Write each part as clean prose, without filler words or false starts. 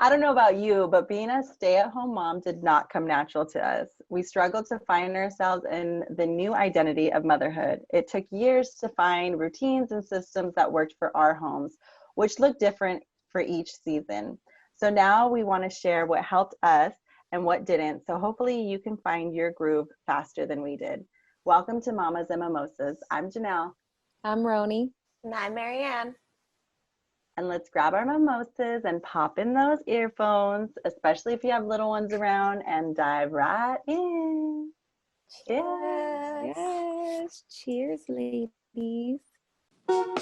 I don't know about you, but being a stay-at-home mom did not come natural to us. We struggled to find ourselves in the new identity of motherhood. It took years to find routines and systems that worked for our homes, which looked different for each season. So now we want to share what helped us and what didn't. So hopefully you can find your groove faster than we did. Welcome to Mamas and Mimosas. I'm Janelle. I'm Roni. And I'm Marianne. And let's grab our mimosas and pop in those earphones, especially if you have little ones around, and dive right in. Cheers. Yes. Cheers, ladies. Oh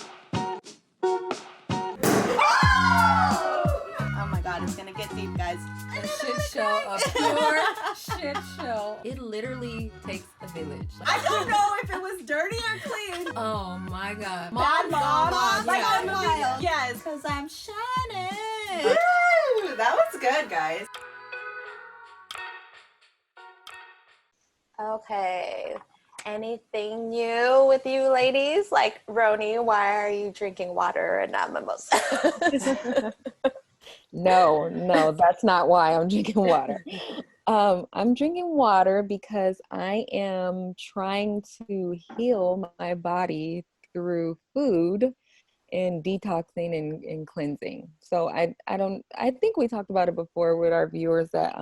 my God, it's gonna get deep, guys. A shit show, a pure shit show. It literally takes a village. I don't know if it was dirty or clean. Oh my God. Mom, like yeah. the movie. Yes. Because I'm shining. Woo! That was good, guys. Okay. Anything new with you ladies? Like, Roni, why are you drinking water and not mimosa? No, that's not why I'm drinking water. I'm drinking water because I am trying to heal my body through food and detoxing and cleansing. So I think we talked about it before with our viewers that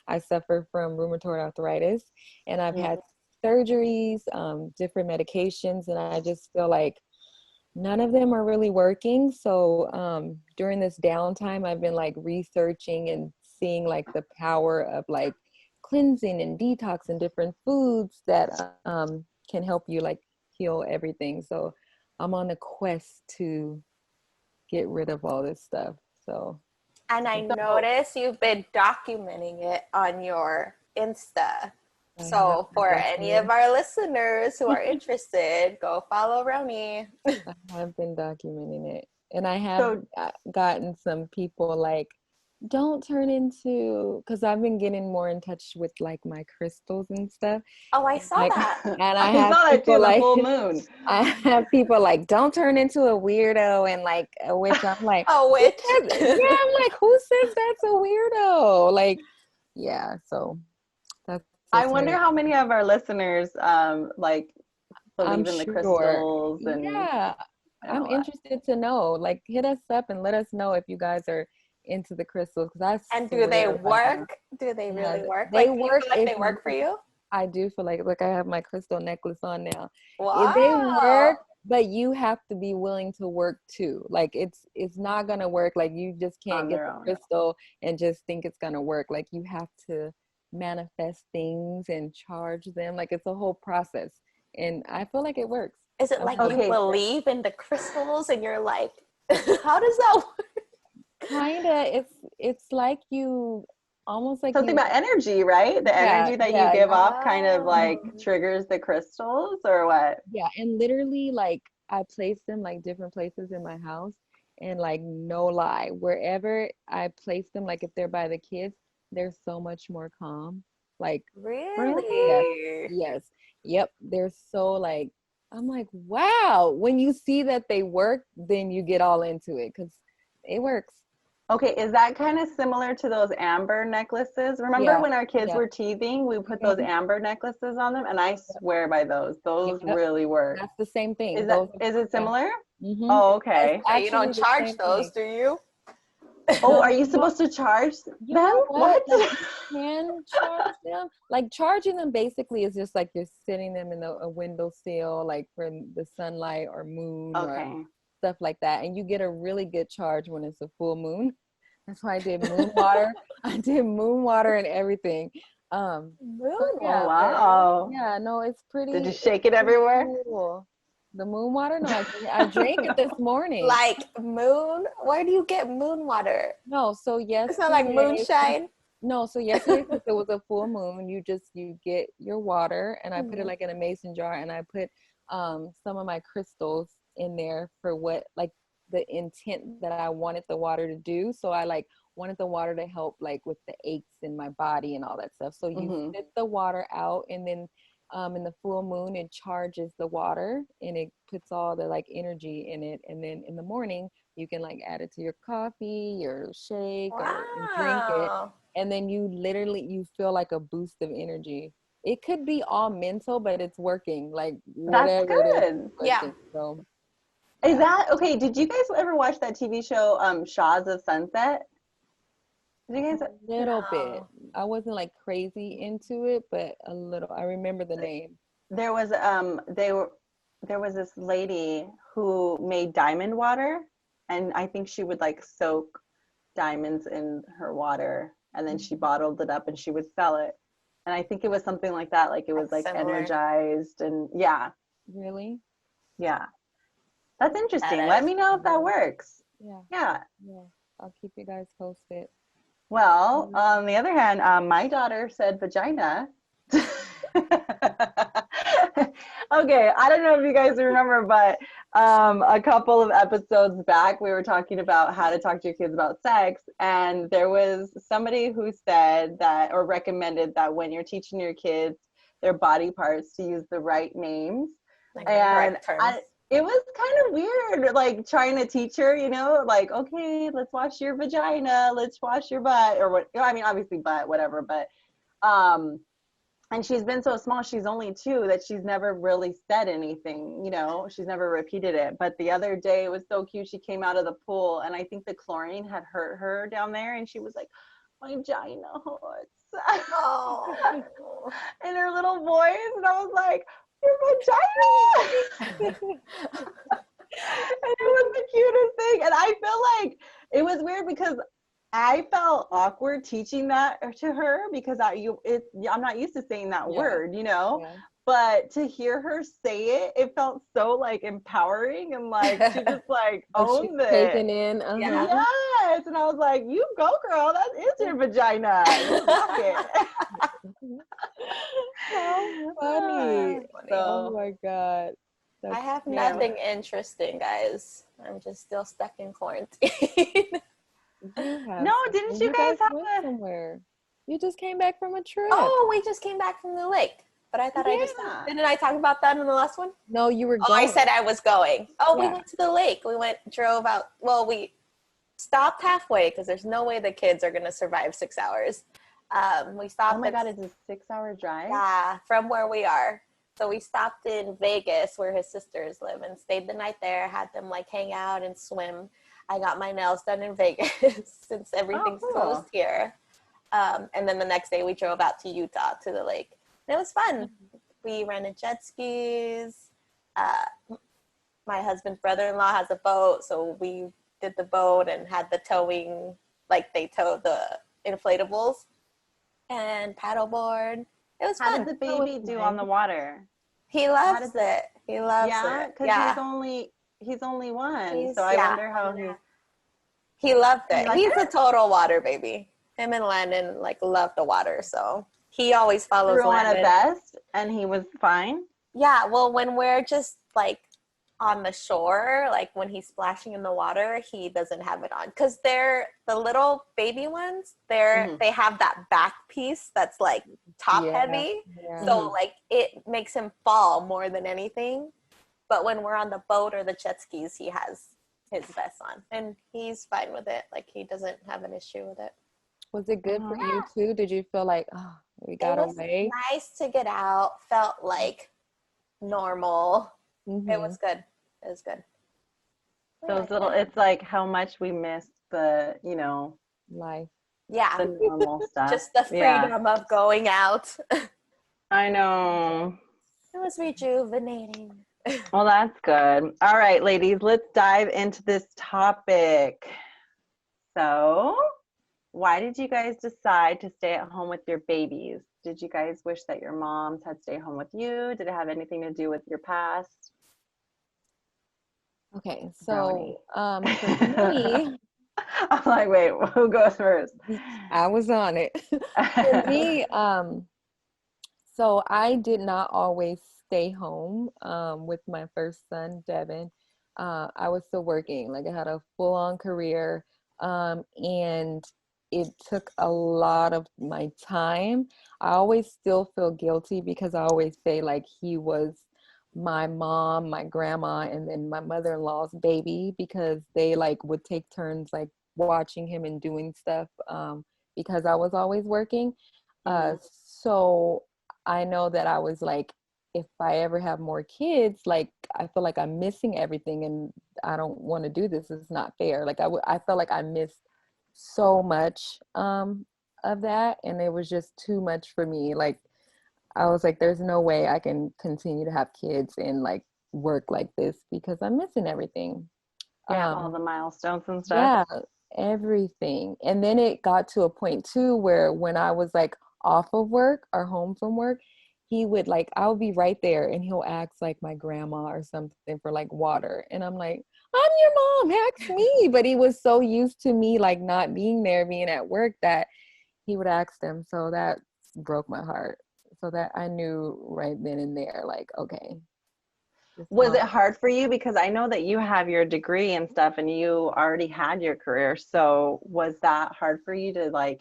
I suffer from rheumatoid arthritis, and I've had surgeries, different medications, and I just feel like none of them are really working. So during this downtime, I've been like researching and seeing like the power of like cleansing and detox and different foods that can help you like heal everything. So I'm on a quest to get rid of all this stuff. So, And I noticed you've been documenting it on your Insta. So for any of our listeners who are interested, go follow Roni. I have been documenting it. And I have gotten some people like, don't turn into, because I've been getting more in touch with like my crystals and stuff. Oh, I saw like, that. And I saw that too, like, the full moon. I have people like, don't turn into a weirdo and like a witch. I'm like, a witch? Yeah, I'm like, who says that's a weirdo? Like, yeah, so that's I wonder how many of our listeners like believe in the crystals and I'm interested to know. Like, hit us up and let us know if you guys are into the crystals. And do they work? Do they really work? They like, work. Do you feel like they work for you? I do feel like, look, I have my crystal necklace on now. Wow. They work, but you have to be willing to work too. Like, it's not gonna work. Like, you just can't get the crystal and just think it's gonna work. Like, you have to manifest things and charge them. Like, it's a whole process, and I feel like it works. Is it like you believe in the crystals and you're like, how does that work? Kinda. It's like you almost like something about energy, right? The energy that you give off kind of like triggers the crystals, or what? Yeah, and literally like I place them like different places in my house, and like no lie, wherever I place them, like if they're by the kids, they're so much more calm. Like, really? Yes. Yep. They're so like, I'm like, wow. When you see that they work, then you get all into it because it works. Okay, is that kind of similar to those amber necklaces? Remember when our kids were teething, we put those amber necklaces on them, and I swear by those. Those really work. That's the same thing. Is it similar? Mm-hmm. Oh, okay. So you don't charge those, do you? Oh, are you supposed to charge them? What? Like, you can charge them. Like, charging them basically is just like you're sitting them in a windowsill, like for the sunlight or moon or stuff like that. And you get a really good charge when it's a full moon. That's why I did moon water. I did moon water and everything. Moon water. Wow. Yeah, no, it's pretty. Did you shake it everywhere? Cool. The moon water? No, I drank it this morning. Like moon? Where do you get moon water? No, so yes. It's not like moonshine? No, so yesterday, since it was a full moon, you get your water, and I put it like in a mason jar, and I put some of my crystals in there for what, like, the intent that I wanted the water to do. So I like wanted the water to help like with the aches in my body and all that stuff. So you spit the water out, and then in the full moon it charges the water and it puts all the like energy in it, and then in the morning You can like add it to your coffee, your shake, or and drink it. Wow. And then you feel like a boost of energy. It could be all mental, but it's working. Like That's whatever it is, good. it's Yeah. working. So Is that okay? Did you guys ever watch that TV show, Shaws of Sunset? Did you guys? a little bit. No. I wasn't like crazy into it, but a little. I remember the name. There was there was this lady who made diamond water, and I think she would like soak diamonds in her water, and then she bottled it up and she would sell it. And I think it was something like that, like it was That's like similar. energized, and yeah, Really? yeah. That's interesting. That Let is. me know if that works. Yeah. Yeah. Yeah. I'll keep you guys posted. Well, on the other hand, my daughter said vagina. Okay, I don't know if you guys remember, but a couple of episodes back, we were talking about how to talk to your kids about sex, and there was somebody who said that, or recommended that when you're teaching your kids their body parts to use the right names. Like the And correct terms. it was kind of weird, like trying to teach her, you know, like, okay, let's wash your vagina, let's wash your butt, or what, I mean, obviously butt, whatever, but, and she's been so small, she's only 2, that she's never really said anything, you know, she's never repeated it. But the other day, it was so cute, she came out of the pool, and I think the chlorine had hurt her down there, and she was like, my vagina hurts. Oh. In her little voice, and I was like, your vagina. And it was the cutest thing. And I feel like it was weird because I felt awkward teaching that to her because I'm not used to saying that word, you know. Yeah. But to hear her say it, it felt so like empowering, and like she just like owned it. Taken in. Yeah. Yes, and I was like, "You go, girl. That is your vagina. You rock it." How funny. So, Oh my God. I have yeah. nothing interesting, guys. I'm just still stuck in quarantine. You have No, something. didn't you guys have went a- somewhere? You just came back from a trip. Oh, we just came back from the lake. But I thought Yeah. didn't I talk about that in the last one? No, you were Oh, going. I said I was going. Oh, we Yeah. went to the lake. Drove out. Well, we stopped halfway because there's no way the kids are going to survive 6 hours. We stopped. Oh my God, it's a 6-hour drive? Yeah, from where we are. So we stopped in Vegas where his sisters live and stayed the night there, had them like hang out and swim. I got my nails done in Vegas since everything's cool. closed here. And then the next day we drove out to Utah to the lake. And it was fun. We rented jet skis. My husband's brother-in-law has a boat, so we did the boat and had the towing, like they towed the inflatables and paddleboard. It was How fun. did the baby do on the water? He loves it. He loves Yeah, it. because he's only 1, so I wonder how he loved it. liked He's a total water baby. Him and Landon like love the water, so he always follows threw on a Landon. vest and he was fine. Yeah, well, when we're just like on the shore, like when he's splashing in the water, he doesn't have it on because they're the little baby ones. They have that back piece that's like top heavy, so like it makes him fall more than anything. But when we're on the boat or the jet skis, he has his vest on, and he's fine with it. Like he doesn't have an issue with it. Was it good for you too? Did you feel like, oh, we got away? Nice to get out. Felt like normal. Mm-hmm. It was good. It was good. Those little, it's like how much we missed the, Life. Yeah. the normal stuff. Just the freedom of going out. I know. It was rejuvenating. Well, that's good. All right, ladies, let's dive into this topic. So, why did you guys decide to stay at home with your babies? Did you guys wish that your moms had stayed home with you? Did it have anything to do with your past? Okay, so for me, I'm like, wait, who goes first? I was on it. For me, so I did not always stay home with my first son, Devin. I was still working, like I had a full-on career, and it took a lot of my time. I always still feel guilty because I always say like he was my mom, my grandma, and then my mother-in-law's baby, because they like would take turns like watching him and doing stuff, because I was always working. So I know that I was like, if I ever have more kids, like I feel like I'm missing everything, and I don't want to do this. It's not fair. Like I felt like I missed so much of that, and it was just too much for me. Like I was like, there's no way I can continue to have kids and like work like this, because I'm missing everything. Yeah, all the milestones and Yeah, stuff. everything. And then it got to a point too where when I was like off of work or home from work, he would like, I would be right there and he'll ask like my grandma or something for like water. And I'm like, I'm your mom, ask me. But he was so used to me like not being there, being at work, that he would ask them. So that broke my heart. So that I knew right then and there, like, okay. Was it hard for you? Because I know that you have your degree and stuff and you already had your career. So was that hard for you to like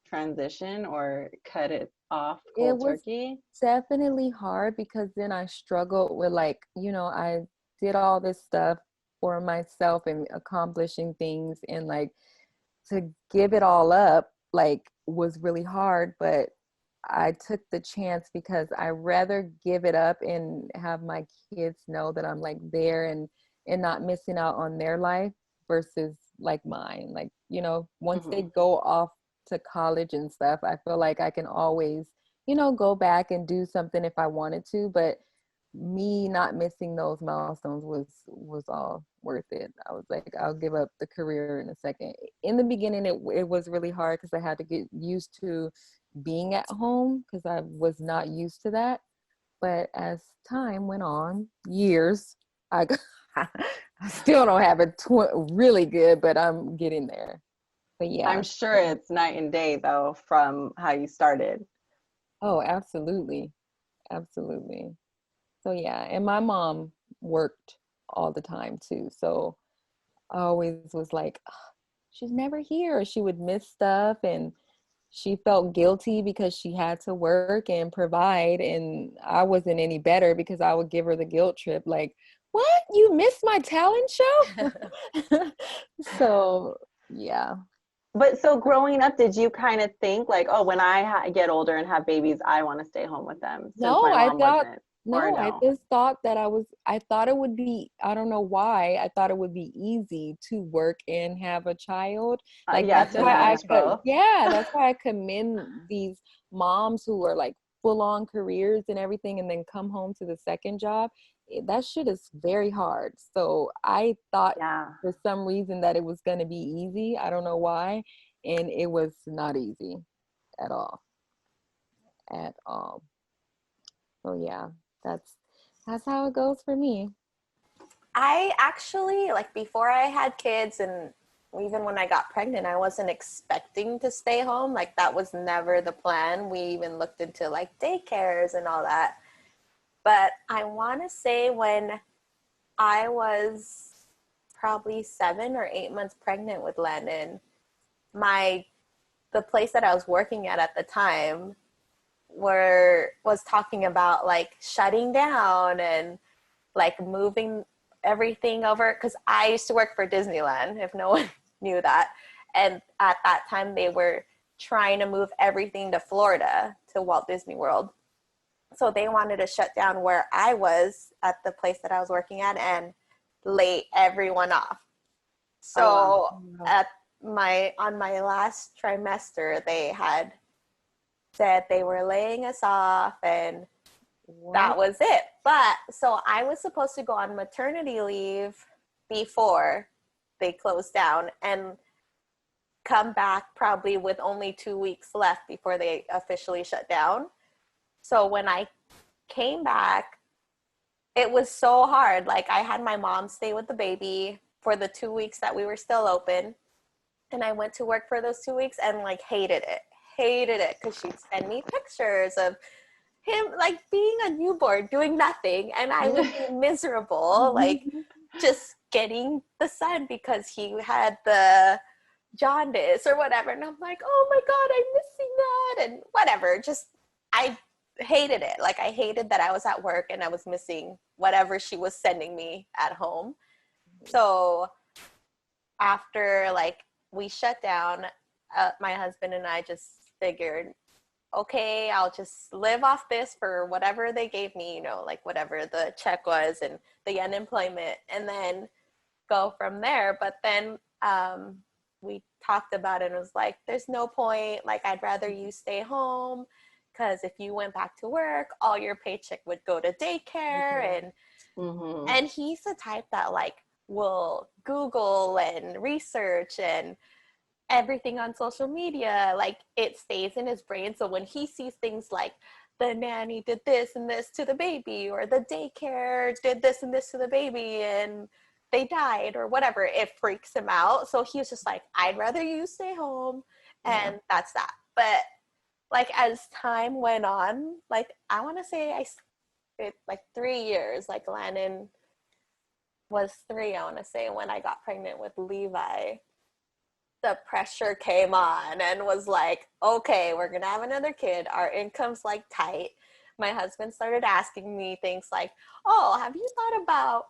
transition or cut it off It cold was turkey? definitely hard, because then I struggled with like, I did all this stuff for myself and accomplishing things, and like to give it all up like was really hard. But I took the chance because I rather give it up and have my kids know that I'm like there and not missing out on their life versus like mine. Like, once they go off to college and stuff, I feel like I can always, go back and do something if I wanted to, but me not missing those milestones was all worth it. I was like, I'll give up the career in a second. In the beginning, it was really hard because I had to get used to being at home, because I was not used to that. But as time went on, years, I I still don't have it really good, but I'm getting there. But yeah. I'm sure it's night and day though from how you started. Oh, absolutely. Absolutely. So yeah, and my mom worked all the time too. So I always was like, "Ugh, she's never here." She would miss stuff, and she felt guilty because she had to work and provide, and I wasn't any better because I would give her the guilt trip like, "What? You missed my talent show?" So, yeah. But so growing up, did you kind of think like, oh, when I get older and have babies, I want to stay home with them since No, my I mom thought wasn't? Or no, I no? just thought that I thought it would be, I don't know why, I thought it would be easy to work and have a child. Like Yeah, that's to why manage both. that's why I commend these moms who are like full on careers and everything and then come home to the second job. That shit is very hard. So I thought Yeah. for some reason that it was going to be easy. I don't know why. And it was not easy at all. At all. So yeah, that's how it goes for me. I actually, like, before I had kids and even when I got pregnant, I wasn't expecting to stay home. Like, that was never the plan. We even looked into like daycares and all that. But I want to say when I was probably 7 or 8 months pregnant with Landon, the place that I was working at the time was talking about like shutting down and like moving everything over, because I used to work for Disneyland, if no one knew that. And at that time they were trying to move everything to Florida, to Walt Disney World. So they wanted to shut down where I was at the place that I was working at and lay everyone off. So on my last trimester, they had said they were laying us off, and that was it. But so I was supposed to go on maternity leave before they closed down and come back probably with only 2 weeks left before they officially shut down. So when I came back, it was so hard. Like, I had my mom stay with the baby for the 2 weeks that we were still open. And I went to work for those 2 weeks and like hated it because she'd send me pictures of him like being a newborn doing nothing, and I would be miserable, like just getting the sun because he had the jaundice or whatever, and I'm like, oh my god, I'm missing that, and whatever. Just I hated it. Like, I hated that I was at work and I was missing whatever she was sending me at home. So after like we shut down, my husband and I just figured, okay, I'll just live off this for whatever they gave me, you know, like whatever the check was and the unemployment, and then go from there. But then we talked about it and it was like, there's no point. Like, I'd rather you stay home, because if you went back to work, all your paycheck would go to daycare. And he's the type that like will Google and research and everything on social media, like it stays in his brain. So when he sees things like the nanny did this and this to the baby, or the daycare did this and this to the baby and they died or whatever, it freaks him out. So he was just like, I'd rather you stay home, and that's that. But like as time went on, like I want to say it like 3 years, like Landon was 3, I want to say, when I got pregnant with Levi. The pressure came on and was like, okay, we're gonna have another kid, our income's like tight. My husband started asking me things like, oh, have you thought about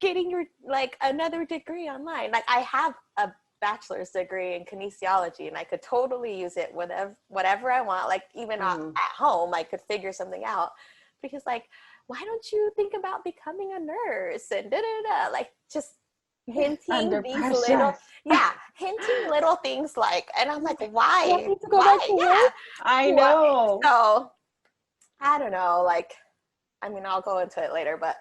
getting your like another degree online? Like, I have a bachelor's degree in kinesiology and I could totally use it whatever I want, like even at home I could figure something out. Because like, why don't you think about becoming a nurse and like just hinting hinting little things like, and I'm like, why? I need to go back to work. I know. So I don't know, like, I mean, I'll go into it later, but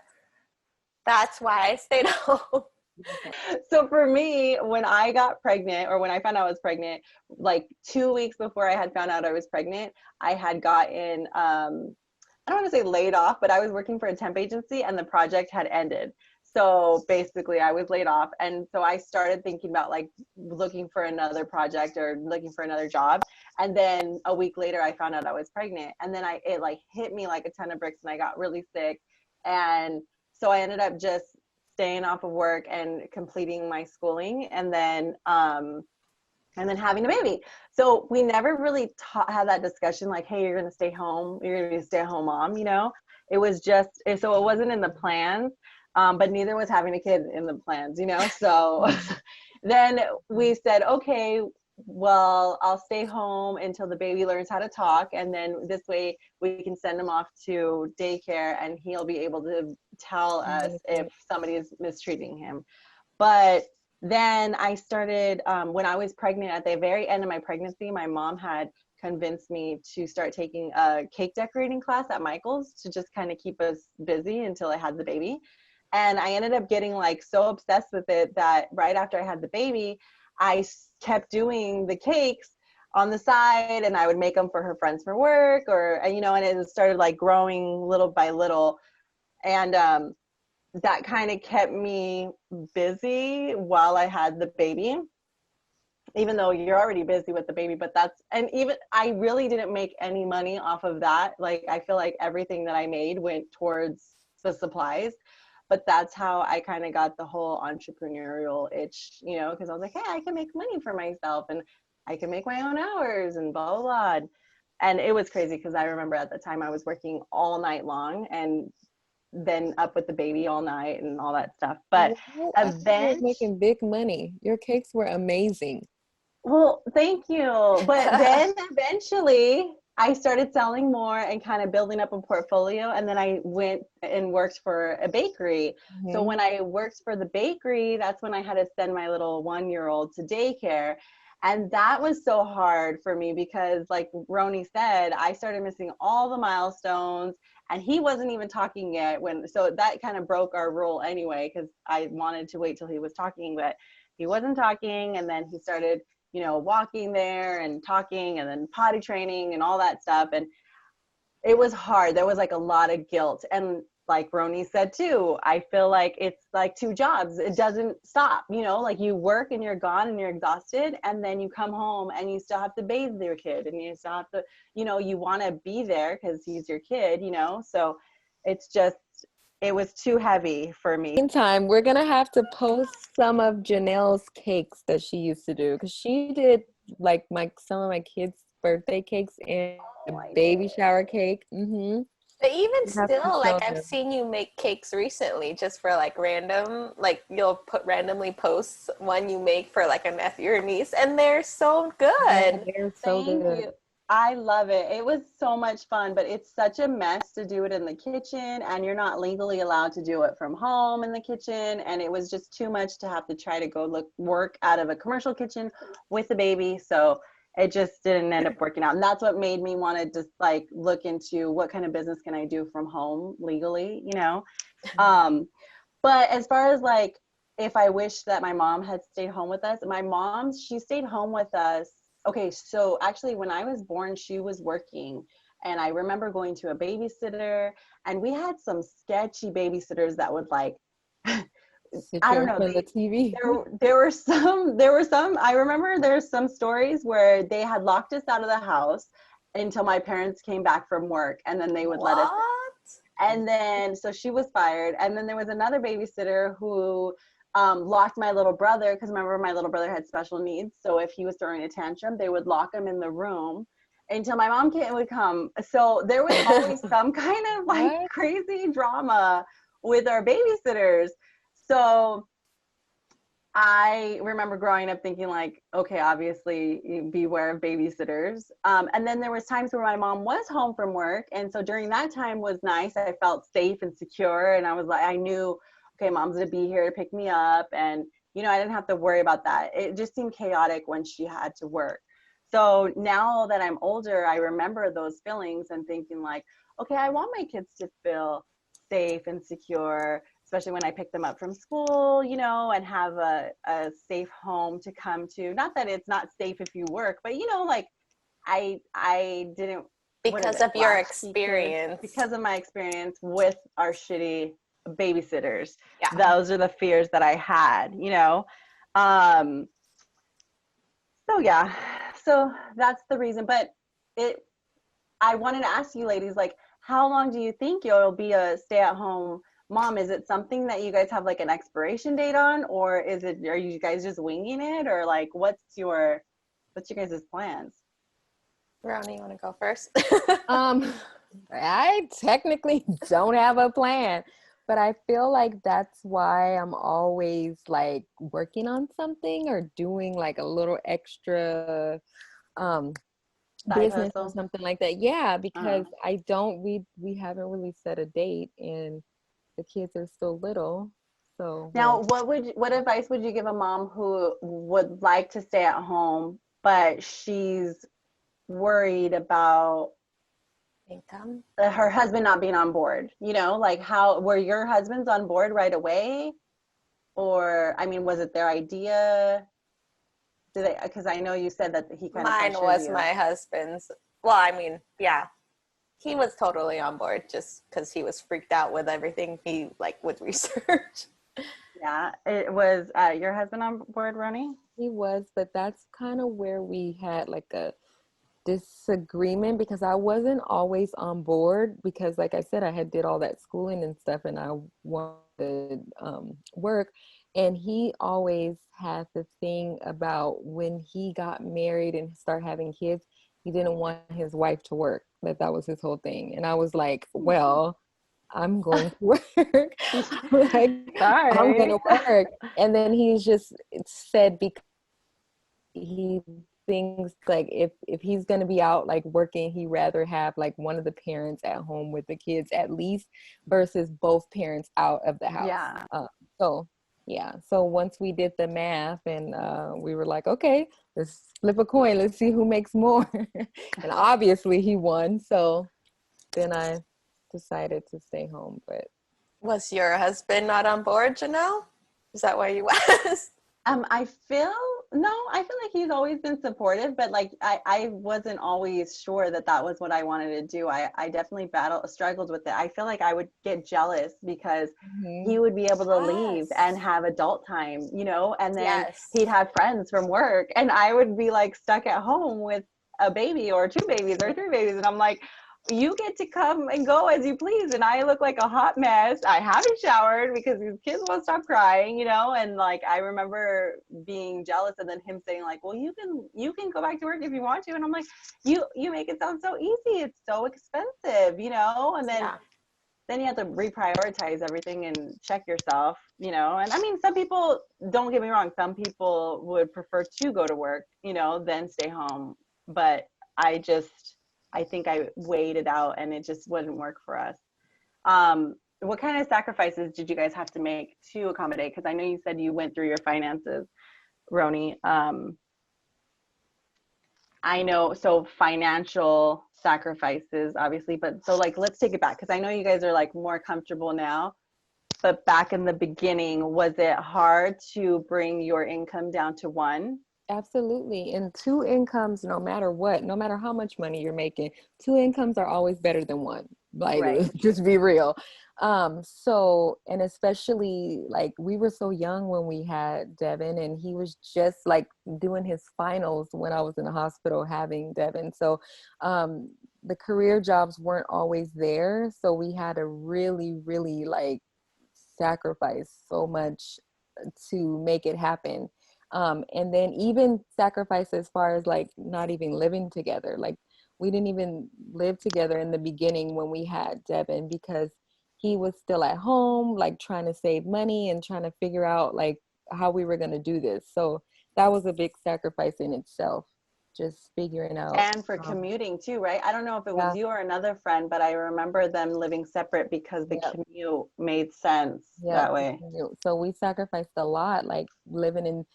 that's why I stayed home. So for me, when I got pregnant, or when I found out I was pregnant, like 2 weeks before I had found out I was pregnant, I had gotten, I don't want to say laid off, but I was working for a temp agency and the project had ended. So basically I was laid off. And so I started thinking about like looking for another project or looking for another job. And then a week later I found out I was pregnant. And then it like hit me like a ton of bricks and I got really sick. And so I ended up just staying off of work and completing my schooling, and then having a baby. So we never really had that discussion like, hey, you're going to stay home. You're going to be a stay-at-home mom, you know? It was just, so it wasn't in the plans. But neither was having a kid in the plans, you know? So then we said, okay, well, I'll stay home until the baby learns how to talk. And then this way we can send him off to daycare and he'll be able to tell us if somebody is mistreating him. But then I started, when I was pregnant, at the very end of my pregnancy, my mom had convinced me to start taking a cake decorating class at Michael's to just kind of keep us busy until I had the baby. And I ended up getting like so obsessed with it that right after I had the baby, I kept doing the cakes on the side, and I would make them for her friends for work, or, you know, and it started like growing little by little. And that kind of kept me busy while I had the baby, even though you're already busy with the baby. But and even I really didn't make any money off of that. Like, I feel like everything that I made went towards the supplies. But that's how I kind of got the whole entrepreneurial itch, you know, because I was like, hey, I can make money for myself and I can make my own hours and blah, blah, blah. And it was crazy because I remember at the time I was working all night long and then up with the baby all night and all that stuff. But eventually making big money. Your cakes were amazing. Well, thank you. But then eventually I started selling more and kind of building up a portfolio. And then I went and worked for a bakery. So when I worked for the bakery, that's when I had to send my little 1-year-old to daycare. And that was so hard for me because, like Roni said, I started missing all the milestones and he wasn't even talking yet so that kind of broke our rule anyway, because I wanted to wait till he was talking, but he wasn't talking. And then he started, you know, walking there and talking and then potty training and all that stuff. And it was hard. There was like a lot of guilt. And like Roni said too, I feel like it's like 2 jobs. It doesn't stop, you know, like you work and you're gone and you're exhausted, and then you come home and you still have to bathe your kid and you still have to, you know, you want to be there because he's your kid, you know? So it's just, it was too heavy for me. Meantime, we're going to have to post some of Janelle's cakes that she used to do, because she did like some of my kids' birthday cakes and a baby shower cake. But even You have to still, show like I've them. seen you make cakes recently just for like random, like you'll put randomly posts one you make for like a nephew or niece, and they're so Yeah, good. they're so Thank good. you. I love it. It was so much fun, but it's such a mess to do it in the kitchen, and you're not legally allowed to do it from home in the kitchen. And it was just too much to have to try to go work out of a commercial kitchen with the baby. So it just didn't end up working out. And that's what made me want to just like look into what kind of business can I do from home legally, you know? But as far as like, if I wish that my mom had stayed home with us, my mom, she stayed home with us. Okay, so actually, when I was born, she was working. And I remember going to a babysitter, and we had some sketchy babysitters that would like, Sit I you don't in know, front of the TV. there were some, I remember there's some stories where they had locked us out of the house until my parents came back from work, and then they would let us. What? And then, so she was fired. And then there was another babysitter who locked my little brother, because remember, my little brother had special needs. So if he was throwing a tantrum, they would lock him in the room until my mom would come. So there was always some kind of like What? crazy drama with our babysitters. So I remember growing up thinking like, okay, obviously beware of babysitters. And then there was times where my mom was home from work. And so during that time was nice. I felt safe and secure. And I was like, I knew, okay, mom's gonna be here to pick me up. And, you know, I didn't have to worry about that. It just seemed chaotic when she had to work. So now that I'm older, I remember those feelings and thinking like, okay, I want my kids to feel safe and secure, especially when I pick them up from school, you know, and have a safe home to come to. Not that it's not safe if you work, but you know, like I didn't, what is Because it, of your latchkey kids, experience. because of my experience with our shitty babysitters. Yeah. Those are the fears that I had, you know. Um, so yeah, so that's the reason. But it, I wanted to ask you ladies, like, how long do you think you'll be a stay-at-home mom? Is it something that you guys have like an expiration date on, or are you guys just winging it, or like what's your guys' plans? Ronnie, you want to go first? Um, I technically don't have a plan, but I feel like that's why I'm always like working on something or doing like a little extra um Side business or hustle. something like that. Yeah, Uh, because I don't we haven't really set a date and the kids are still little. So, Now, well, what advice would you give a mom who would like to stay at home, but she's worried about Income. her husband not being on board? You know, like how were your husbands on board right away? Or, I mean, was it their idea? Did they, because I know you said that he kind of Mine pressured was you. my husband's. Well, I mean, yeah, he was totally on board just because he was freaked out with everything he like would research. Yeah, it was your husband on board, Ronnie? he was, but that's kind of where we had like a disagreement because I wasn't always on board because like I said, I had did all that schooling and stuff and I wanted work. And he always had the thing about when he got married and start having kids, he didn't want his wife to work. That was his whole thing. And I was like, well, I'm going to work. Like, I'm going Sorry. to work. And then he's just said because he thinks like if he's going to be out like working, he rather have like one of the parents at home with the kids at least versus both parents out of the house. Yeah. So yeah, so once we did the math and we were like, okay, let's flip a coin, let's see who makes more. And obviously he won, so then I decided to stay home. But Was your husband not on board, Janelle? Is that why you asked? I feel no, I feel like he's always been supportive, but like I wasn't always sure that that was what I wanted to do. I definitely struggled with it. I feel like I would get jealous because he would be able to leave and Yes. have adult time, you know, and then Yes. he'd have friends from work and I would be like stuck at home with a baby or two babies or three babies. And I'm like, you get to come and go as you please. And I look like a hot mess. I haven't showered because these kids won't stop crying, you know? And like, I remember being jealous and then him saying like, well, you can go back to work if you want to. And I'm like, you make it sound so easy. It's so expensive, you know? And then you have to reprioritize everything and check yourself, you know? And I mean, some people, don't get me wrong, some people would prefer to go to work, you know, than stay home. But I think I weighed it out and it just wouldn't work for us. What kind of sacrifices did you guys have to make to accommodate? Because I know you said you went through your finances, Roni. I know, so financial sacrifices, obviously, but so like, let's take it back. Cause I know you guys are like more comfortable now, but back in the beginning, was it hard to bring your income down to one? Absolutely. And two incomes, no matter what, no matter how much money you're making, two incomes are always better than one. Like, Right. just be real. So, and especially like we were so young when we had Devin, and he was just like doing his finals when I was in the hospital having Devin. So, the career jobs weren't always there. So we had to really, really like sacrifice so much to make it happen. And then even sacrifice as far as like not even living together. Like we didn't even live together in the beginning when we had Devin because he was still at home, like trying to save money and trying to figure out like how we were going to do this. So that was a big sacrifice in itself, just figuring out. And for commuting too, right? I don't know if it was Yeah, you or another friend, but I remember them living separate because the yeah, commute made sense yeah. that way. So we sacrificed a lot, like living in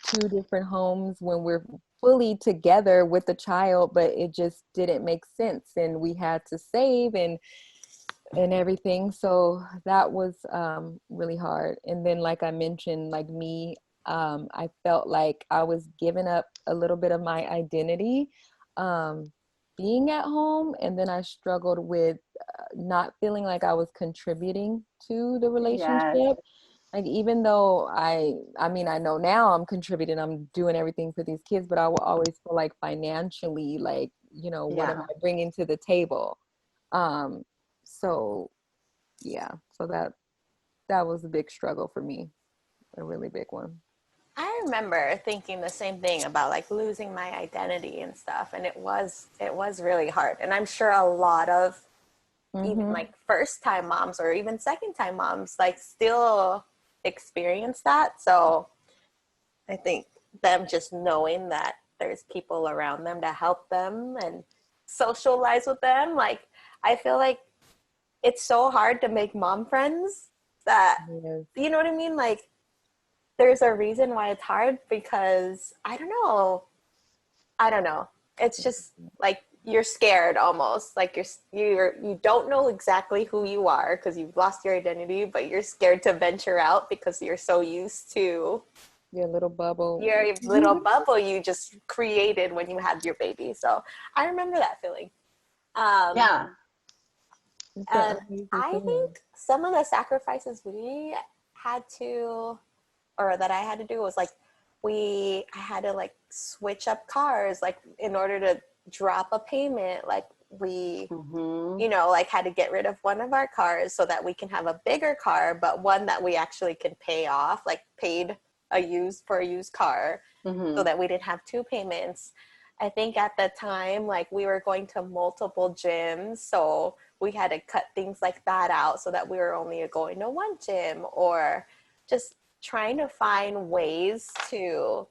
two different homes when we're fully together with the child, but it just didn't make sense, and we had to save and everything. So that was really hard. And then, like I mentioned, like me, I felt like I was giving up a little bit of my identity being at home, and then I struggled with not feeling like I was contributing to the Yes. relationship. Like even though I mean I know now I'm contributing, I'm doing everything for these kids, but I will always feel like financially, like, you know, what am Yeah. I bringing to the table? Um, so yeah, so that was a big struggle for me, a really big one. I remember thinking the same thing about like losing my identity and stuff, and it was really hard. And I'm sure a lot of even Mm-hmm. like first time moms or even second time moms like still experience that. So I think them just knowing that there's people around them to help them and socialize with them, like I feel like it's so hard to make mom friends that, Yes. you know what I mean? Like there's a reason why it's hard because I don't know. It's just like you're scared almost. Like you don't know exactly who you are because you've lost your identity, but you're scared to venture out because you're so used to Your little bubble. your little bubble you just created when you had your baby. So I remember that feeling. Um, Yeah. It's an and uneasy I feeling. think some of the sacrifices we had to, or that I had to do was like, I had to like switch up cars, like in order to drop a payment. Like we, Mm-hmm. like had to get rid of one of our cars so that we can have a bigger car, but one that we actually can pay off, like paid for a used car so Mm-hmm. that we didn't have two payments. I think at the time, like we were going to multiple gyms, so we had to cut things like that out so that we were only going to one gym, or just trying to find ways to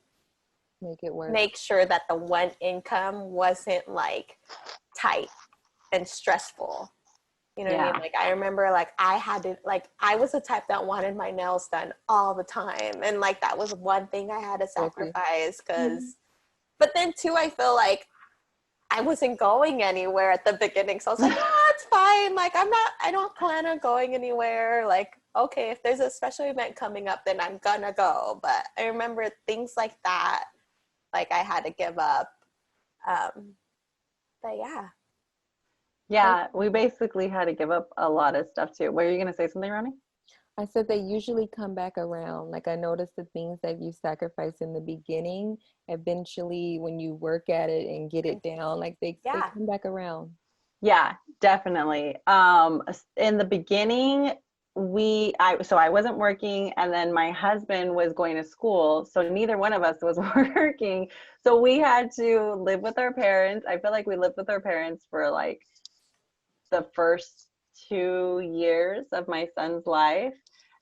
Make it work. make sure that the one income wasn't like tight and stressful. You know what I mean? Yeah. Like I remember like I was the type that wanted my nails done all the time. And like that was one thing I had to Guilty. sacrifice but then too I feel like I wasn't going anywhere at the beginning. So I was like, oh, it's fine. Like I don't plan on going anywhere. Like, okay, if there's a special event coming up, then I'm gonna go. But I remember things like that, like I had to give up. Um, but yeah. Yeah. We basically had to give up a lot of stuff too. Were you going to say something, Ronnie? I said they usually come back around. Like I noticed the things that you sacrifice in the beginning, eventually when you work at it and get it down, like they Yeah. come back around. Yeah, definitely. In the beginning, so I wasn't working, and then my husband was going to school, so neither one of us was working. So we had to live with our parents. I feel like we lived with our parents for like the first 2 years of my son's life.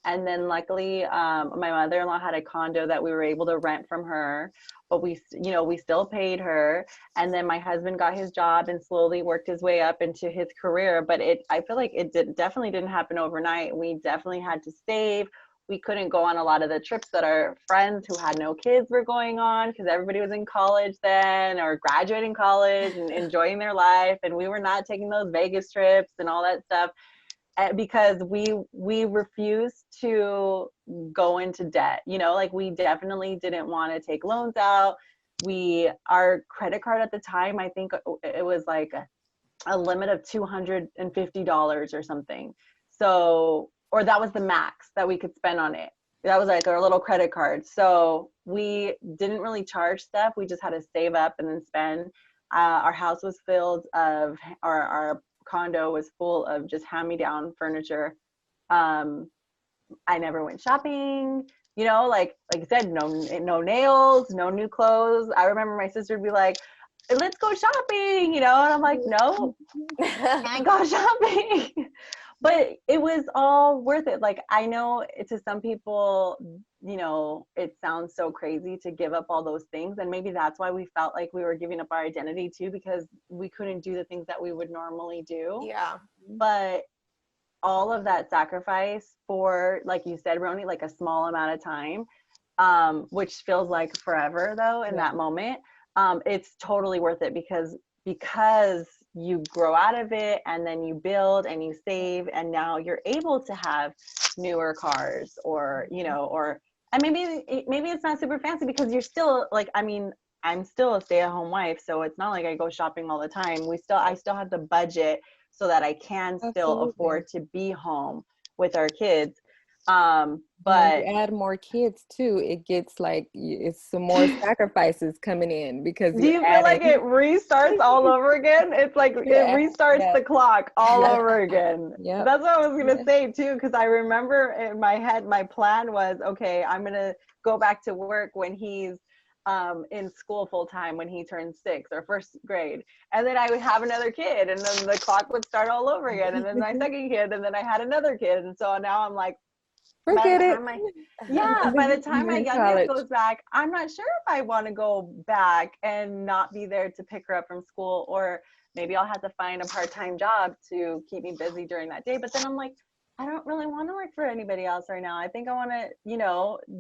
And then luckily, my mother-in-law had a condo that we were able to rent from her, but we still paid her. And then my husband got his job and slowly worked his way up into his career. But I feel like definitely didn't happen overnight. We definitely had to save. We couldn't go on a lot of the trips that our friends who had no kids were going on, because everybody was in college then or graduating college and enjoying their life. And we were not taking those Vegas trips and all that stuff because we refused to go into debt. Like we definitely didn't want to take loans out. Our credit card at the time, I think it was like a limit of $250 or something. So, or that was the max that we could spend on it. That was like our little credit card. So we didn't really charge stuff. We just had to save up and then spend. Our house was filled of, our condo was full of just hand-me-down furniture. I never went shopping. Like I said, no nails, no new clothes. I remember my sister would be like, let's go shopping, and I'm like, no, can't go shopping. But it was all worth it. Like, I know to some people, it sounds so crazy to give up all those things. And maybe that's why we felt like we were giving up our identity too, because we couldn't do the things that we would normally do. Yeah. But all of that sacrifice for, like you said, Roni, like a small amount of time, which feels like forever though in that moment. It's totally worth it because you grow out of it and then you build and you save, and now you're able to have newer cars or and maybe it's not super fancy because you're still like, I mean, I'm still a stay-at-home wife, so it's not like I go shopping all the time. I still have the budget so that I can still afford to be home with our kids. But when you add more kids too, it gets like it's some more sacrifices coming in because do you feel like it restarts all over again? It's like it restarts the clock all over again. Yeah, that's what I was gonna say too, because I remember in my head my plan was, okay, I'm gonna go back to work when he's in school full time, when he turns 6 or first grade, and then I would have another kid, and then the clock would start all over again, and then my second kid, and then I had another kid, and so now I'm like, forget it. By the time my youngest goes back, I'm not sure if I want to go back and not be there to pick her up from school, or maybe I'll have to find a part-time job to keep me busy during that day. But then I'm like, I don't really want to work for anybody else right now. I think I want to,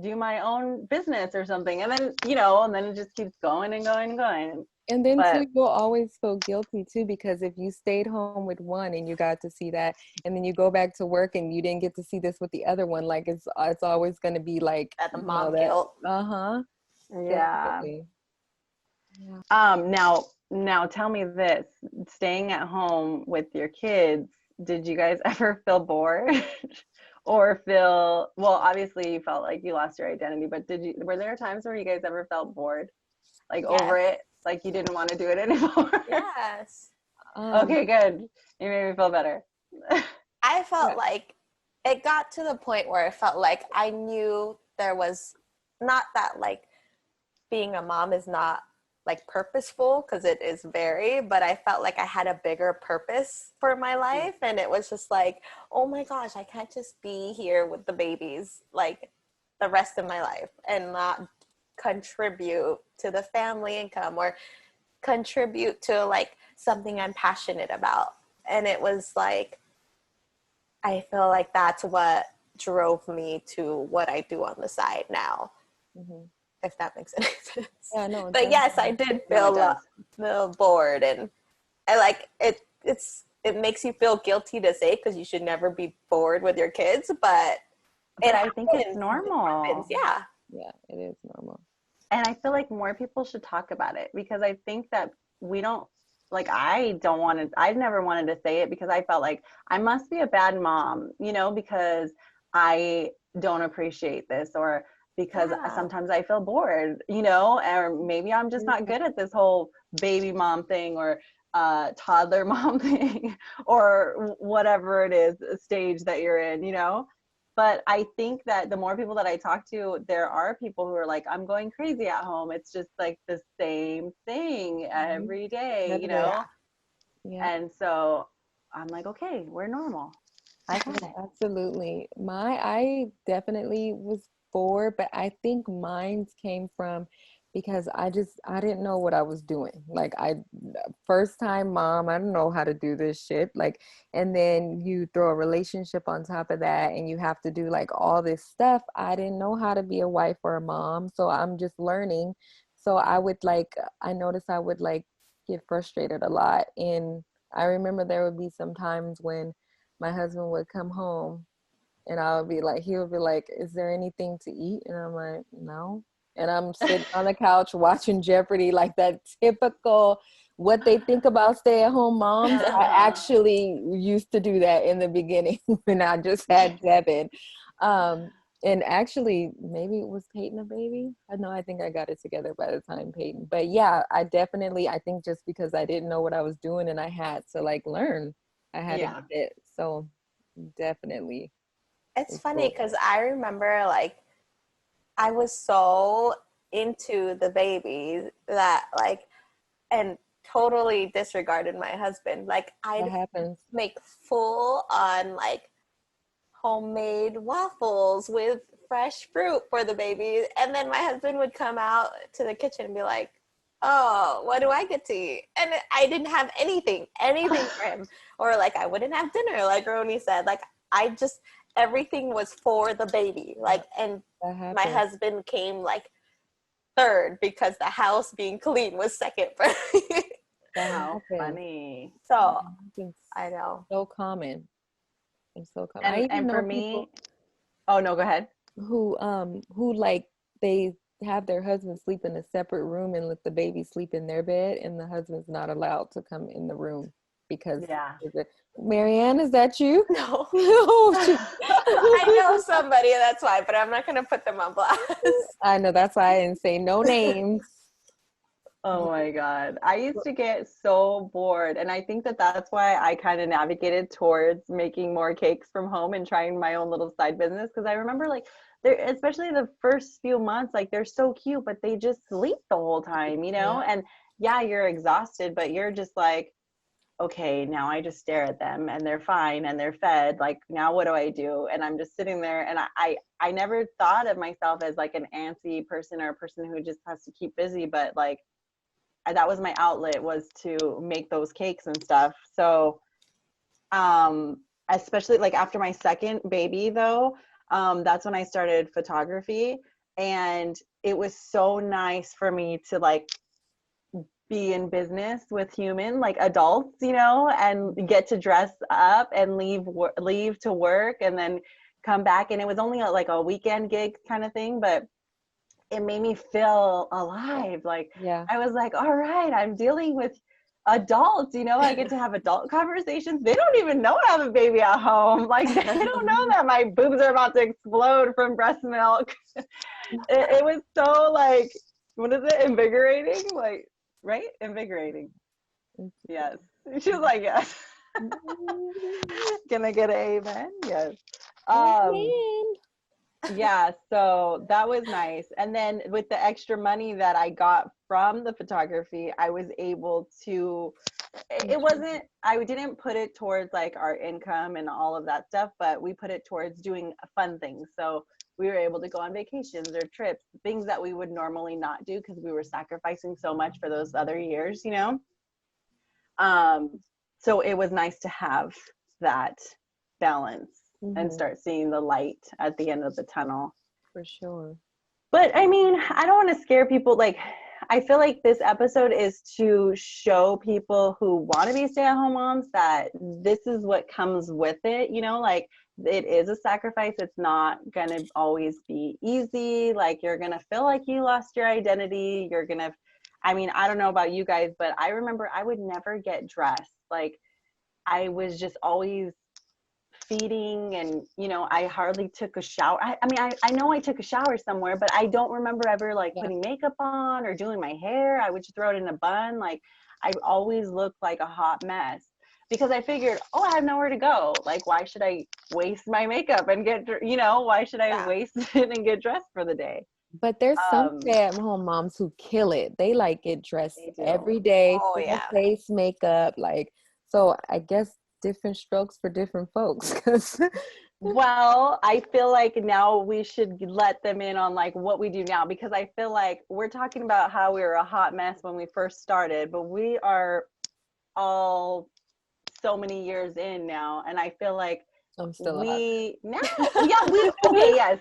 do my own business or something. And then, and then it just keeps going and going and going. And then too, you'll always feel guilty too, because if you stayed home with one and you got to see that, and then you go back to work and you didn't get to see this with the other one, like it's always going to be like at the mom guilt. Yeah. Now tell me this: staying at home with your kids, did you guys ever feel bored? Or obviously you felt like you lost your identity, but were there times where you guys ever felt bored, like over it? Like you didn't want to do it anymore? Yes. Okay, good. You made me feel better. I felt like it got to the point where it felt like I knew there was not that, like, being a mom is not like purposeful, because it is very, but I felt like I had a bigger purpose for my life. And it was just like, oh my gosh, I can't just be here with the babies like the rest of my life and not contribute to the family income or contribute to like something I'm passionate about. And it was like, I feel like that's what drove me to what I do on the side now. If that makes any sense. Yeah, no. But yes, I did feel bored, and I like it. It makes you feel guilty to say, because you should never be bored with your kids, but I think it's normal. Yeah, it is normal. And I feel like more people should talk about it, because I think that I've never wanted to say it, because I felt like I must be a bad mom, because I don't appreciate this, or because sometimes I feel bored, or maybe I'm just not good at this whole baby mom thing, or toddler mom thing or whatever it is stage that you're in, you know. But I think that the more people that I talk to, there are people who are like, I'm going crazy at home. It's just like the same thing every day, you know. Yeah. And so I'm like, okay, we're normal. I get it. Absolutely. I definitely was 4, but I think mine came from because I didn't know what I was doing. Like first time mom, I don't know how to do this shit. Like, and then you throw a relationship on top of that and you have to do like all this stuff. I didn't know how to be a wife or a mom. So I'm just learning. So I noticed I would like get frustrated a lot. And I remember there would be some times when my husband would come home and he would be like, is there anything to eat? And I'm like, no. And I'm sitting on the couch watching Jeopardy, like that typical what they think about stay-at-home moms. I actually used to do that in the beginning when I just had Devin. And actually, maybe it was Peyton a baby. I know, I think I got it together by the time Peyton. But yeah, I think just because I didn't know what I was doing and I had to like learn, I had to get it. So definitely. It's funny because I remember like I was so into the baby that like, and totally disregarded my husband. Like I'd make full on like homemade waffles with fresh fruit for the baby. And then my husband would come out to the kitchen and be like, oh, what do I get to eat? And I didn't have anything for him. Or like I wouldn't have dinner, like Roni said. Like everything was for the baby. Like, and my husband came like third because the house being clean was second for me. How funny. So I know. So common. It's so common. And for me, oh no, go ahead. Who like they have their husband sleep in a separate room and let the baby sleep in their bed, and the husband's not allowed to come in the room because Marianne, is that you? No. I know somebody, that's why, but I'm not going to put them on blast. I know, that's why I didn't say no names. Oh my God. I used to get so bored. And I think that that's why I kind of navigated towards making more cakes from home and trying my own little side business. Because I remember like, especially the first few months, like they're so cute, but they just sleep the whole time, you know? And yeah, you're exhausted, but you're just like, okay, now I just stare at them and they're fine and they're fed. Like, now what do I do? And I'm just sitting there, and I never thought of myself as like an antsy person or a person who just has to keep busy, but like, that was my outlet, was to make those cakes and stuff. So especially like after my second baby though, that's when I started photography, and it was so nice for me to like be in business with like adults, you know, and get to dress up and leave to work and then come back. And it was only like a weekend gig kind of thing, but it made me feel alive. Like, I was like, all right, I'm dealing with adults, you know, I get to have adult conversations. They don't even know I have a baby at home. Like, they don't know that my boobs are about to explode from breast milk. It was so like, what is it? Invigorating? Like, right? Invigorating. Yes. She was like, yes. Can I get an amen? Yes. Yeah, so that was nice. And then with the extra money that I got from the photography, I was able to, I didn't put it towards like our income and all of that stuff, but we put it towards doing fun things. So we were able to go on vacations or trips, things that we would normally not do because we were sacrificing so much for those other years, you know? So it was nice to have that balance. And start seeing the light at the end of the tunnel. For sure. But I mean, I don't want to scare people. Like, I feel like this episode is to show people who want to be stay-at-home moms that this is what comes with it. You know, like, it is a sacrifice. It's not going to always be easy. Like, you're going to feel like you lost your identity. You're going to, I mean, I don't know about you guys, but I remember I would never get dressed. Like, I was just always feeding, and I hardly took a shower. I mean, I know I took a shower somewhere, but I don't remember ever like putting makeup on or doing my hair. I would just throw it in a bun. Like, I always looked like a hot mess because I figured, oh, I have nowhere to go. Like, why should I waste my makeup and get, why should I waste it and get dressed for the day? But there's some stay-at-home moms who kill it. They like get dressed every day, full face makeup, like, so I guess different strokes for different folks. Well, I feel like now we should let them in on like what we do now, because I feel like we're talking about how we were a hot mess when we first started, but we are all so many years in now, and I feel like I'm still okay, yes.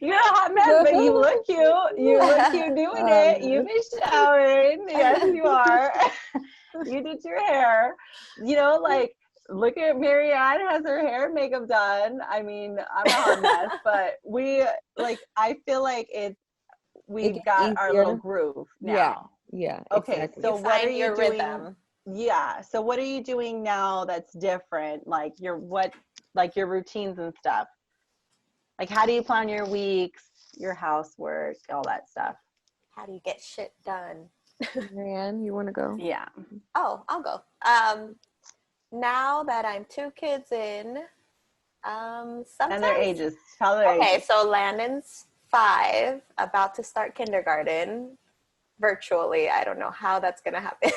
You're a hot mess, but you look cute. You look cute doing it. You've been showering. Yes, you are. You did your hair. Like, look at Marianne, has her hair and makeup done. I mean, I'm a hot mess, but I feel like we've got our little groove now. Yeah. Okay, exactly. so what are you doing? Rhythm. Yeah. So what are you doing now that's different? Like your routines and stuff. Like, how do you plan your weeks, your housework, all that stuff? How do you get shit done? Marianne, you want to go? Yeah. Oh, I'll go. Now that I'm 2 kids in, sometimes. And their ages. Tell their ages. Okay, so Landon's 5, about to start kindergarten. Virtually, I don't know how that's gonna happen.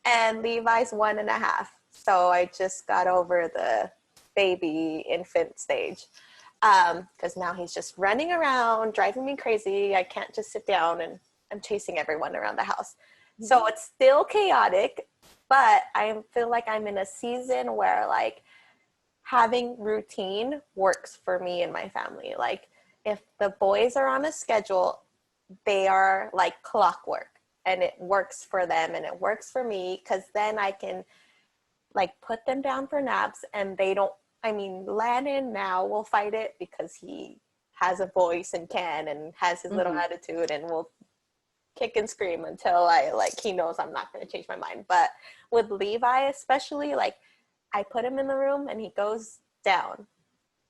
And Levi's 1.5, so I just got over the baby infant stage, because now he's just running around driving me crazy. I can't just sit down, and I'm chasing everyone around the house. So it's still chaotic, but I feel like I'm in a season where like having routine works for me and my family. Like, if the boys are on a schedule, they are like clockwork, and it works for them and it works for me, because then I can like put them down for naps, and they don't, I mean, Landon now will fight it because he has a voice and and has his little attitude, and will kick and scream until he knows I'm not going to change my mind. But with Levi especially, like, I put him in the room and he goes down.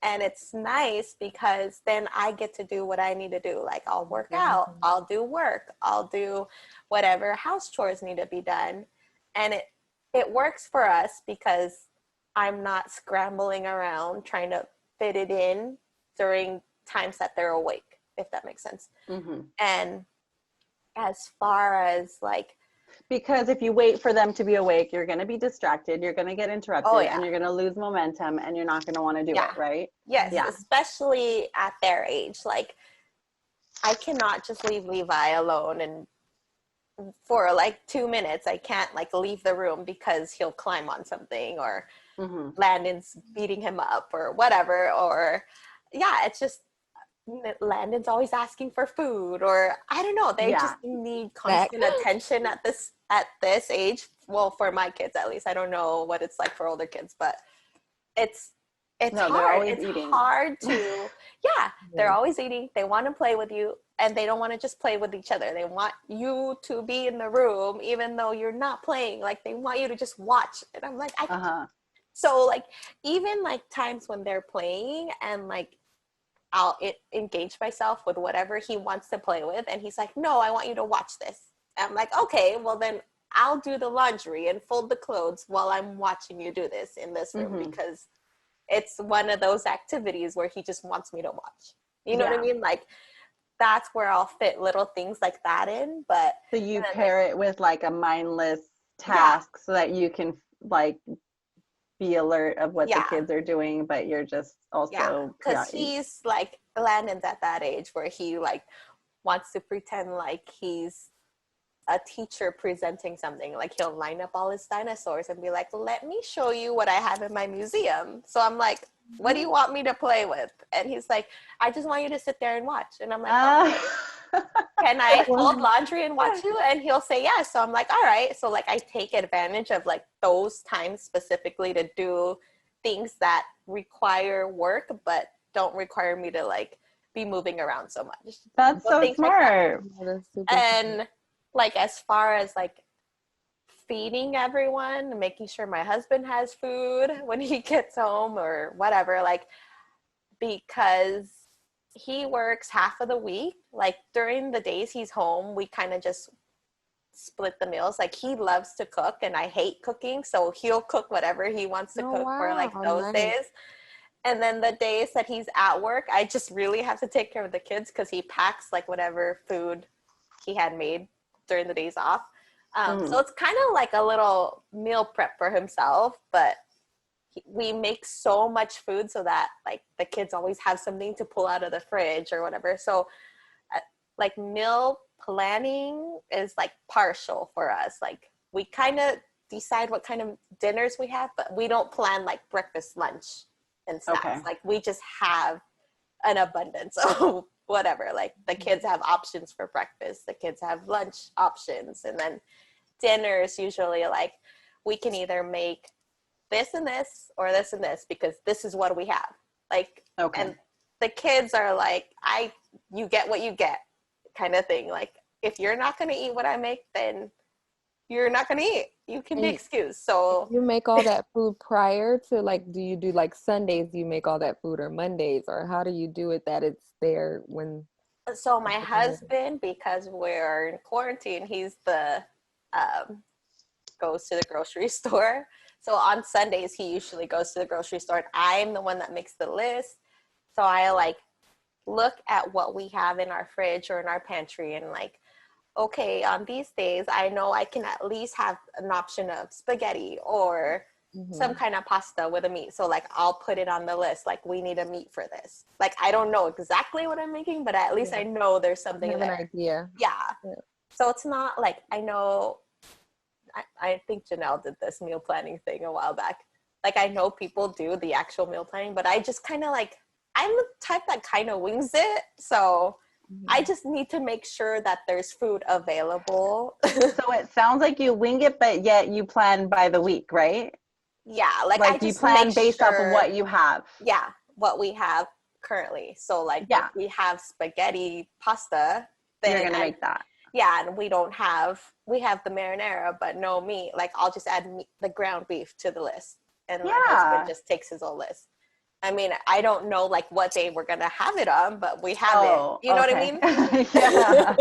And it's nice because then I get to do what I need to do. Like, I'll work out, I'll do work, I'll do whatever house chores need to be done. And it works for us because I'm not scrambling around trying to fit it in during times that they're awake, if that makes sense. And as far as like, because if you wait for them to be awake, you're going to be distracted, you're going to get interrupted, and you're going to lose momentum, and you're not going to want to do it, right? Yes, especially at their age. Like, I cannot just leave Levi alone and for like 2 minutes. I can't like leave the room because he'll climb on something, or Landon's beating him up or whatever, or it's just Landon's always asking for food, or I don't know, they just need constant attention at this age. Well, for my kids at least. I don't know what it's like for older kids, but it's hard. It's eating. Hard to they're always eating. They want to play with you, and they don't want to just play with each other. They want you to be in the room even though you're not playing. Like, they want you to just watch. And I'm like, so like, even like times when they're playing, and like I'll engage myself with whatever he wants to play with, and he's like, no, I want you to watch this. And I'm like, okay, well then I'll do the laundry and fold the clothes while I'm watching you do this in this room, because it's one of those activities where he just wants me to watch. You know what I mean? Like, that's where I'll fit little things like that in. But so you pair it with like a mindless task so that you can like be alert of what the kids are doing, but you're just also because he's like, Landon's at that age where he like wants to pretend like he's a teacher presenting something. Like, he'll line up all his dinosaurs and be like, let me show you what I have in my museum. So I'm like, what do you want me to play with? And he's like, I just want you to sit there and watch. And I'm like, okay. Can I fold laundry and watch you? And he'll say yes. So I'm like, all right. So like, I take advantage of like those times specifically to do things that require work but don't require me to like be moving around so much. That's so smart. Like that. And like, as far as like feeding everyone, making sure my husband has food when he gets home or whatever, like, because he works half of the week. Like during the days he's home, we kind of just split the meals. Like he loves to cook and I hate cooking, so he'll cook whatever he wants to cook for like those days. And then the days that he's at work, I just really have to take care of the kids because he packs like whatever food he had made during the days off. So it's kind of like a little meal prep for himself, but we make so much food so that like the kids always have something to pull out of the fridge or whatever. So like meal planning is like partial for us. Like we kind of decide what kind of dinners we have, but we don't plan like breakfast, lunch, and snacks. Okay. Like we just have an abundance of whatever. Like the kids have options for breakfast, the kids have lunch options, and then dinners usually like we can either make this and this or this and this because this is what we have. Like, and the kids are like, you get what you get kind of thing. Like if you're not going to eat what I make, then you're not going to eat. You can be excused. So you make all that food prior to, like, do you do like Sundays, you make all that food, or Mondays, or how do you do it that it's there when? So my husband, because we're in quarantine, he's the, goes to the grocery store. So on Sundays, he usually goes to the grocery store and I'm the one that makes the list. So I like look at what we have in our fridge or in our pantry and like, okay, on these days, I know I can at least have an option of spaghetti or some kind of pasta with a meat. So like, I'll put it on the list. Like we need a meat for this. Like, I don't know exactly what I'm making, but at least I know there's something there. An idea. Yeah. So it's not like, I know, I think Janelle did this meal planning thing a while back. Like I know people do the actual meal planning, but I just kind of like, I'm the type that kind of wings it. So I just need to make sure that there's food available. So it sounds like you wing it, but yet you plan by the week, right? Yeah. Like I just you plan based off of what you have. Yeah. What we have currently. So like if we have spaghetti pasta, then you're going to make that. Yeah. And we have the marinara, but no meat. Like I'll just add the ground beef to the list. And my husband just takes his own list. I mean, I don't know like what day we're going to have it on, but we have it. You know what I mean? Yeah.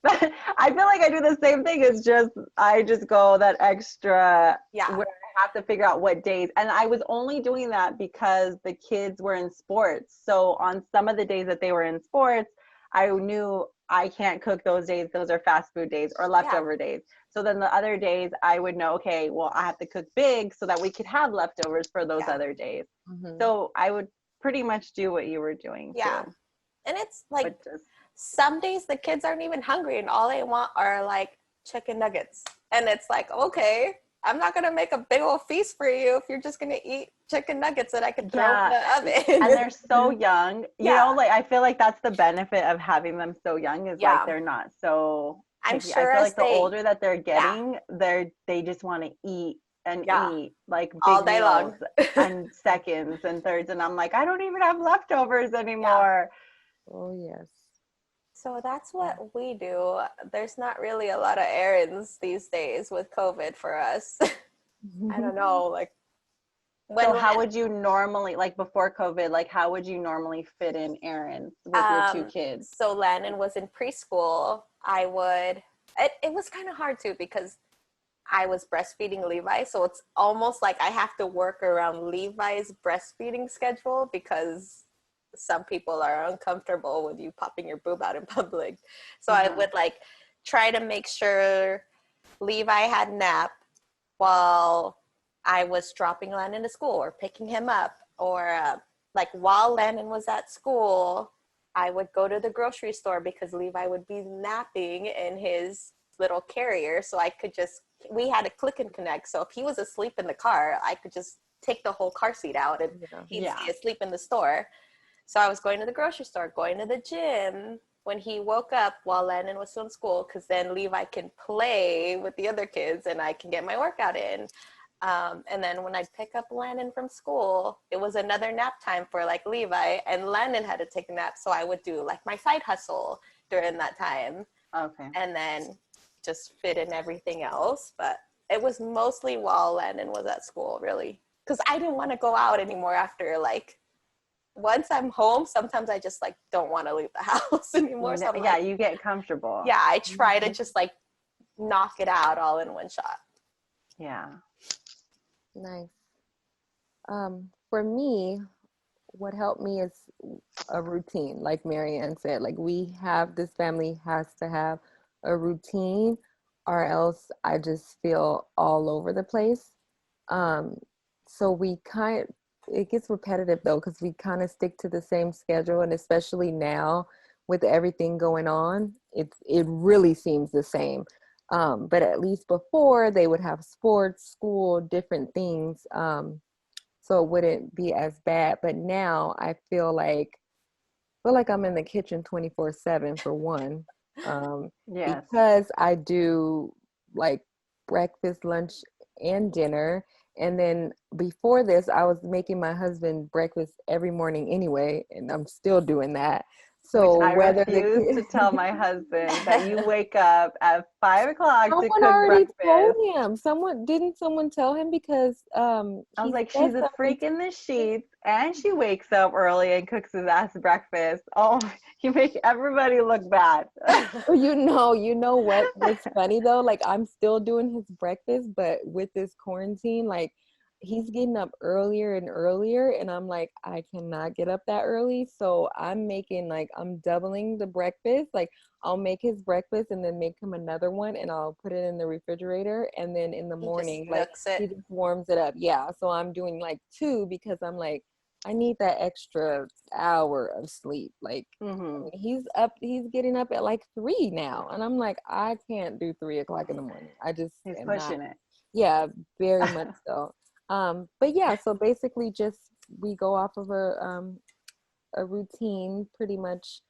But I feel like I do the same thing. It's just, I just go that extra where I have to figure out what days. And I was only doing that because the kids were in sports. So on some of the days that they were in sports, I knew I can't cook those days. Those are fast food days or leftover days. So then the other days I would know, okay, well, I have to cook big so that we could have leftovers for those other days. So I would pretty much do what you were doing. Yeah. Too. And it's like some days the kids aren't even hungry and all they want are like chicken nuggets. And it's like, okay, I'm not going to make a big old feast for you if you're just going to eat chicken nuggets that I can throw in the oven. And they're so young. You know, like I feel like that's the benefit of having them so young is like they're not so I'm sure I feel like the older that they're getting, they just want to eat and eat like big all day long and seconds and thirds. And I'm like, I don't even have leftovers anymore. Oh, yes. So that's what we do. There's not really a lot of errands these days with COVID for us. I don't know. Like, how would you normally, like before COVID, like how would you normally fit in errands with your two kids? So Landon was in preschool. It was kind of hard too because I was breastfeeding Levi. So it's almost like I have to work around Levi's breastfeeding schedule because some people are uncomfortable with you popping your boob out in public. So I would like try to make sure Levi had nap while I was dropping Landon to school or picking him up, or like while Landon was at school, I would go to the grocery store because Levi would be napping in his little carrier. So we had a click and connect. So if he was asleep in the car, I could just take the whole car seat out and he'd stay asleep in the store. So I was going to the grocery store, going to the gym when he woke up while Landon was still in school, because then Levi can play with the other kids and I can get my workout in. And then when I'd pick up Landon from school, it was another nap time for like Levi, and Landon had to take a nap. So I would do like my side hustle during that time. Okay. And then just fit in everything else. But it was mostly while Landon was at school, really. Because I didn't want to go out anymore after, like, once I'm home, sometimes I just, like, don't want to leave the house anymore. So yeah, you get comfortable. Yeah, I try to just, like, knock it out all in one shot. Yeah. Nice. For me, what helped me is a routine, like Marianne said. Like, this family has to have a routine, or else I just feel all over the place. So it gets repetitive though, because we kind of stick to the same schedule, and especially now with everything going on, it really seems the same. But at least before, they would have sports, school, different things. So it wouldn't be as bad. But now I feel like I'm in the kitchen 24/7 for one. Yes. Because I do like breakfast, lunch, and dinner. And then before this, I was making my husband breakfast every morning anyway, and I'm still doing that. Which So I whether refuse to tell my husband that you wake up at 5 o'clock to someone cook already told breakfast. him, someone tell him, because I was he like, said she's a something. freak in the sheets, and she wakes up early and cooks his ass breakfast. Oh, you make everybody look bad. Well, you know what's funny though? Like, I'm still doing his breakfast, but with this quarantine, like, he's getting up earlier and earlier, and I'm like, I cannot get up that early. So I'm doubling the breakfast. Like, I'll make his breakfast and then make him another one, and I'll put it in the refrigerator, and then in the He morning, just like, nooks it. he just warms it up. Yeah. So I'm doing like two, because I'm like, I need that extra hour of sleep. Like, Mm-hmm. he's getting up at like 3 now. And I'm like, I can't do 3 o'clock in the morning. I just He's am not. pushing it. Yeah, very much so. But yeah, so basically just we go off of a routine, pretty much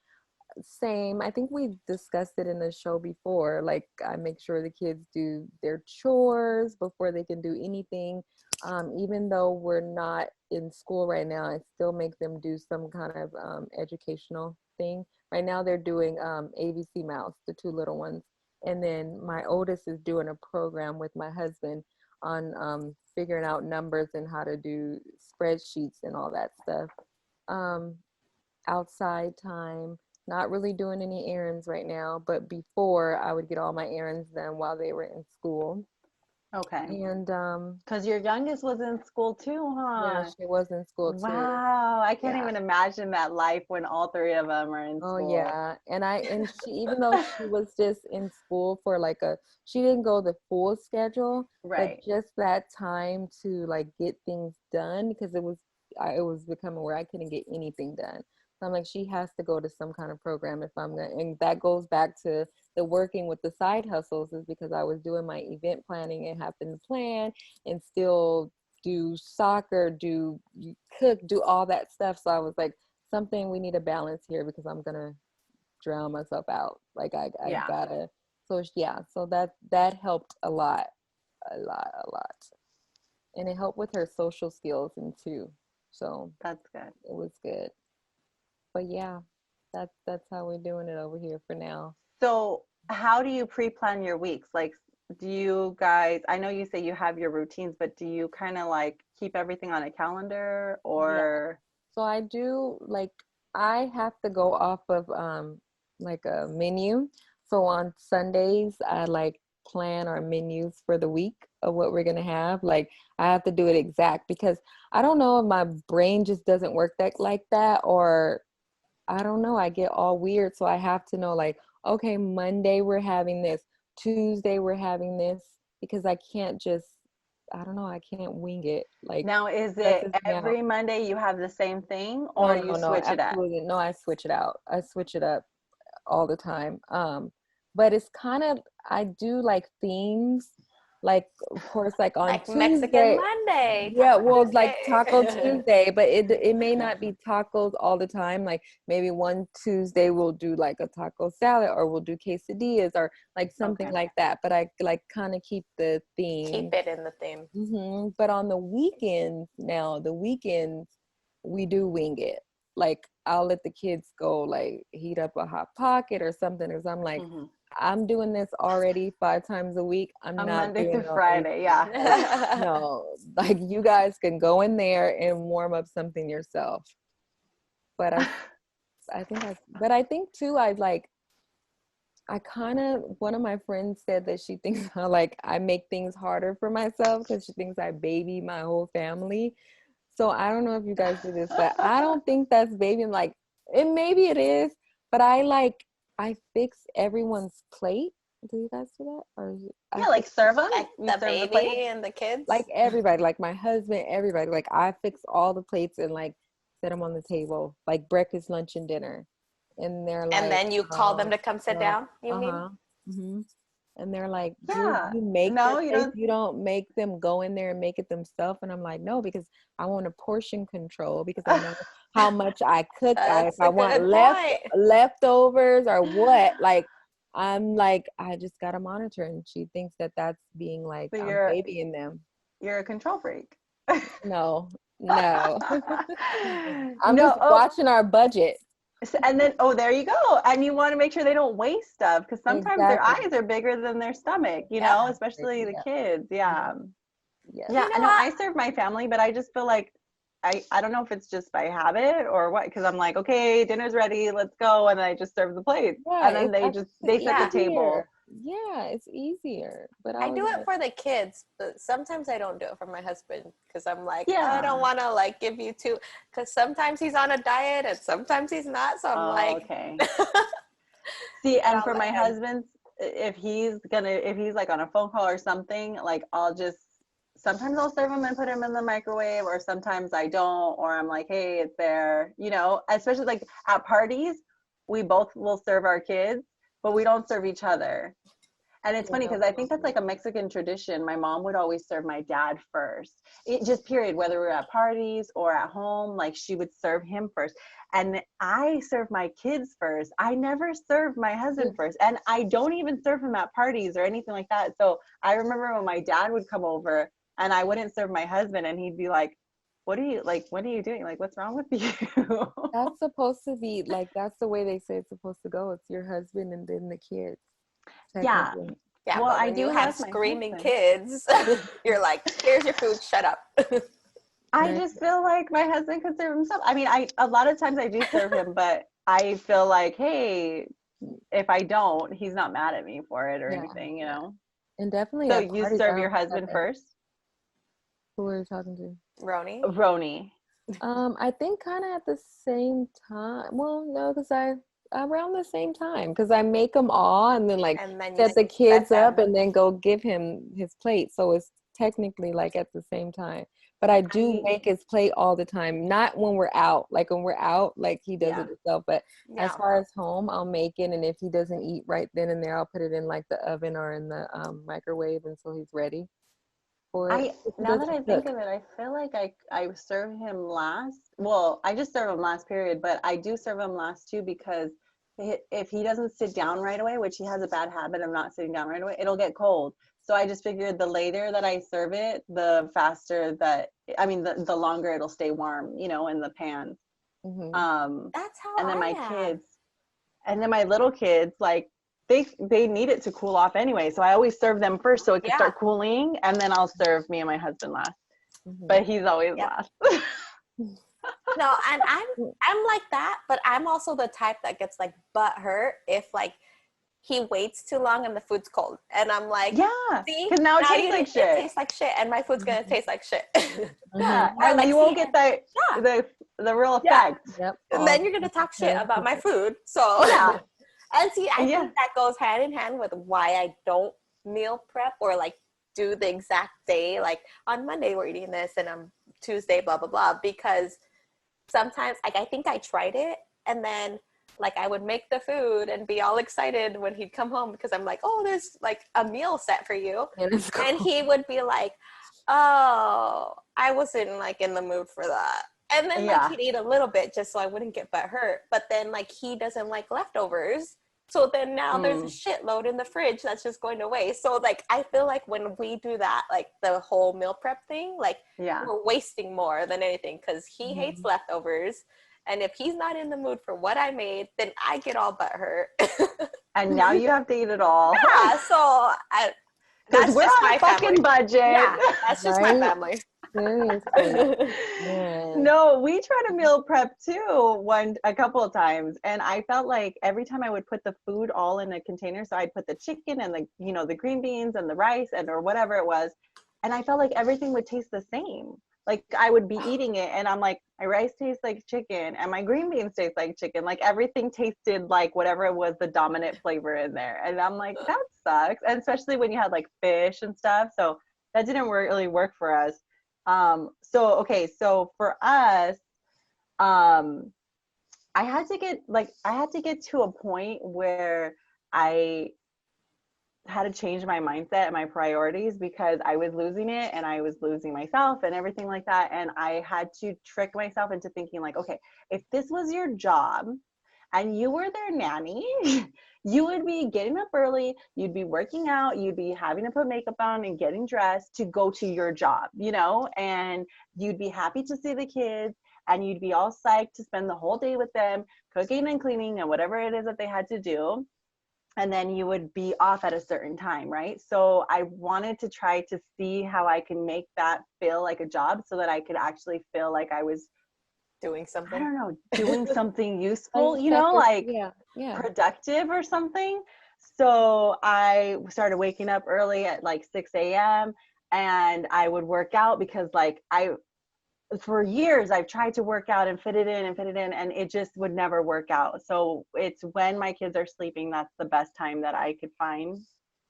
same. I think we discussed it in the show before. Like, I make sure the kids do their chores before they can do anything. Even though we're not in school right now, I still make them do some kind of educational thing. Right now they're doing ABC Mouse, the two little ones. And then my oldest is doing a program with my husband on figuring out numbers and how to do spreadsheets and all that stuff. Um, Outside time, not really doing any errands right now, but before I would get all my errands done while they were in school. Okay. And Because your youngest was in school too, yeah, huh? she was in school too. Wow. I can't Yeah. even imagine that life when all three of them are in Oh school. yeah. And she, even though she was just in school for like she didn't go the full schedule, but Right. just that time to like get things done, because it was becoming where I couldn't get anything done. So I'm like, she has to go to some kind of program if I'm gonna, and that goes back to the working with the side hustles, is because I was doing my event planning and having to plan and still do soccer, cook, do all that stuff. So I was like, something, we need a balance here, because I'm gonna drown myself out. Like, I Yeah. gotta. So yeah, so that helped a lot, and it helped with her social skills and too. So That's good. it was good. But yeah, that's how we're doing it over here for now. So, how do you pre-plan your weeks? Like, do you guys, I know you say you have your routines, but do you kind of like keep everything on a calendar, Yeah. or? So I do, like, I have to go off of like a menu. So on Sundays, I like plan our menus for the week of what we're gonna have. Like, I have to do it exact, because I don't know if my brain just doesn't work like that, or I don't know, I get all weird. So I have to know, like, okay, Monday we're having this, Tuesday we're having this, because I can't just, I don't know, I can't wing it. Like, Now, is it stresses me out. every Monday you have the same thing, No, or you no, switch it up? absolutely. No, I switch it out. I switch it up all the time. But it's kind of, I do like themes, like, of course, like on Like Mexican Tuesday. Monday, Yeah, Taco well, it's like Taco Tuesday. Tuesday, but it may not be tacos all the time. Like, maybe one Tuesday we'll do like a taco salad, or we'll do quesadillas, or like something Okay. like that. But I like kind of keep the Keep theme. it in the theme. But on the weekends, we do wing it. Like, I'll let the kids go, like, heat up a hot pocket or something, because I'm like, Mm-hmm. I'm doing this already 5 times a week. I'm On not Monday doing through it Friday, yeah. no, like you guys can go in there and warm up something yourself. But I think too, one of my friends said that she thinks like I make things harder for myself because she thinks I baby my whole family. So I don't know if you guys do this, but I don't think that's babying. Like maybe it is, but I fix everyone's plate. Do you guys do that? Or Yeah, like serve them? Like You the serve the baby plate? and the kids? like everybody, like my husband, everybody. Like I fix all the plates and like set them on the table, like breakfast, lunch, and dinner. And they're And like, then you call them to come sit down, you mean? uh-huh. Hmm. And they're like, Yeah. you make No, their you plates, don't. you don't make them go in there and make it themselves. And I'm like, no, because I want a portion control because I know how much I cook. If That's I a want good point. leftovers or what, like I'm like, I just gotta monitor. And she thinks that that's being like, So I'm babying them. you're a control freak. No, no. I'm No, just watching our budget. and then there you go. And you want to make sure they don't waste stuff because sometimes their Exactly. eyes are bigger than their stomach, Yeah. especially the Yeah. kids. Yeah. Yes. Yeah, You know I know what? I serve my family, but I just feel like I don't know if it's just by habit or what, because I'm like, okay, dinner's ready, let's go, and I just serve the plates, Yeah, and then they set the table. Yeah, it's easier. But I I was do it like, for the kids, but sometimes I don't do it for my husband because I'm like, I don't Yeah. want to like give you two, because sometimes he's on a diet and sometimes he's not. So I'm Oh, like, okay. See, but and I'll for my let him. husband's, if he's like on a phone call or something, like sometimes I'll serve him and put him in the microwave, or sometimes I don't, or I'm like, hey, it's there, especially like at parties, we both will serve our kids, but we don't serve each other. And it's funny because I think that's like a Mexican tradition. My mom would always serve my dad first. It just period, whether we're at parties or at home, like she would serve him first. And I serve my kids first. I never serve my husband first. And I don't even serve him at parties or anything like that. So I remember when my dad would come over and I wouldn't serve my husband and he'd be like, what are you doing? Like, what's wrong with you? that's supposed to be like, that's the way they say it's supposed to go. It's your husband and then the kids, Yeah. technically. Yeah, Well, but I when do you have love my screaming husband. kids, you're like, here's your food, shut up. I just feel like my husband could serve himself. I mean, a lot of times I do serve him, but I feel like, hey, if I don't, he's not mad at me for it or Yeah, anything. and definitely So at you parties. I serve don't your think husband I've ever. first? Who are you talking to? Roni? Roni. I think kind of at the same time. Well, no, because I around the same time because I make them all and then like And then you set the set kids up them. and then go give him his plate. So it's technically like at the same time. But I do make his plate all the time. Not when we're out. Like when we're out, like he does it himself. But as far as home, I'll make it. And if he doesn't eat right then and there, I'll put it in like the oven or in the microwave until he's ready for it. Now that I think of it, I feel like I serve him last. Well, I just serve him last period, but I do serve him last too because if he doesn't sit down right away, which he has a bad habit of not sitting down right away, it'll get cold. So I just figured the later that I serve it, the faster the longer it'll stay warm, in the pan. That's how And then I my am. kids, and then my little kids, like they need it to cool off anyway. So I always serve them first so it can start cooling, and then I'll serve me and my husband last. But he's always last. No, and I'm like that, but I'm also the type that gets like butt hurt if like he waits too long and the food's cold, and I'm like, yeah, see, because now it tastes like shit. It tastes like shit, and my food's gonna taste like shit. Yeah, Or and like, you won't get the real effect. Yep. And then you're gonna talk shit about my food. So yeah, and see, I think that goes hand in hand with why I don't meal prep or like do the exact day. Like on Monday we're eating this, and on Tuesday blah blah blah. Because sometimes, like I think I tried it, and then like I would make the food and be all excited when he'd come home because I'm like, oh, there's like a meal set for you, and he would be like, oh, I wasn't like in the mood for that. And then like he'd eat a little bit just so I wouldn't get butt hurt. But then like he doesn't like leftovers. So then now there's a shitload in the fridge that's just going to waste. So like I feel like when we do that, like the whole meal prep thing, like we're wasting more than anything because he hates leftovers. And if he's not in the mood for what I made, then I get all but hurt. And now you have to eat it all. Yeah, so Because we're on a fucking budget. Yeah, that's just my family. Seriously. Man. No, we try to meal prep too a couple of times, and I felt like every time I would put the food all in a container, so I'd put the chicken and the green beans and the rice or whatever it was, and I felt like everything would taste the same. Like I would be eating it and I'm like, my rice tastes like chicken and my green beans taste like chicken. Like everything tasted like whatever it was the dominant flavor in there. And I'm like, that sucks. And especially when you had like fish and stuff. So that didn't really work for us. So for us, I had to get to a point where I had to change my mindset and my priorities because I was losing it and I was losing myself and everything like that. And I had to trick myself into thinking like, okay, if this was your job and you were their nanny, you would be getting up early, you'd be working out, you'd be having to put makeup on and getting dressed to go to your job, and you'd be happy to see the kids and you'd be all psyched to spend the whole day with them, cooking and cleaning and whatever it is that they had to do. And then you would be off at a certain time, right? So I wanted to try to see how I can make that feel like a job so that I could actually feel like I was doing something. I don't know, doing something useful, productive or something. So I started waking up early at like 6 a.m. and I would work out because for years I've tried to work out and fit it in and it just would never work out. So it's when my kids are sleeping, that's the best time that I could find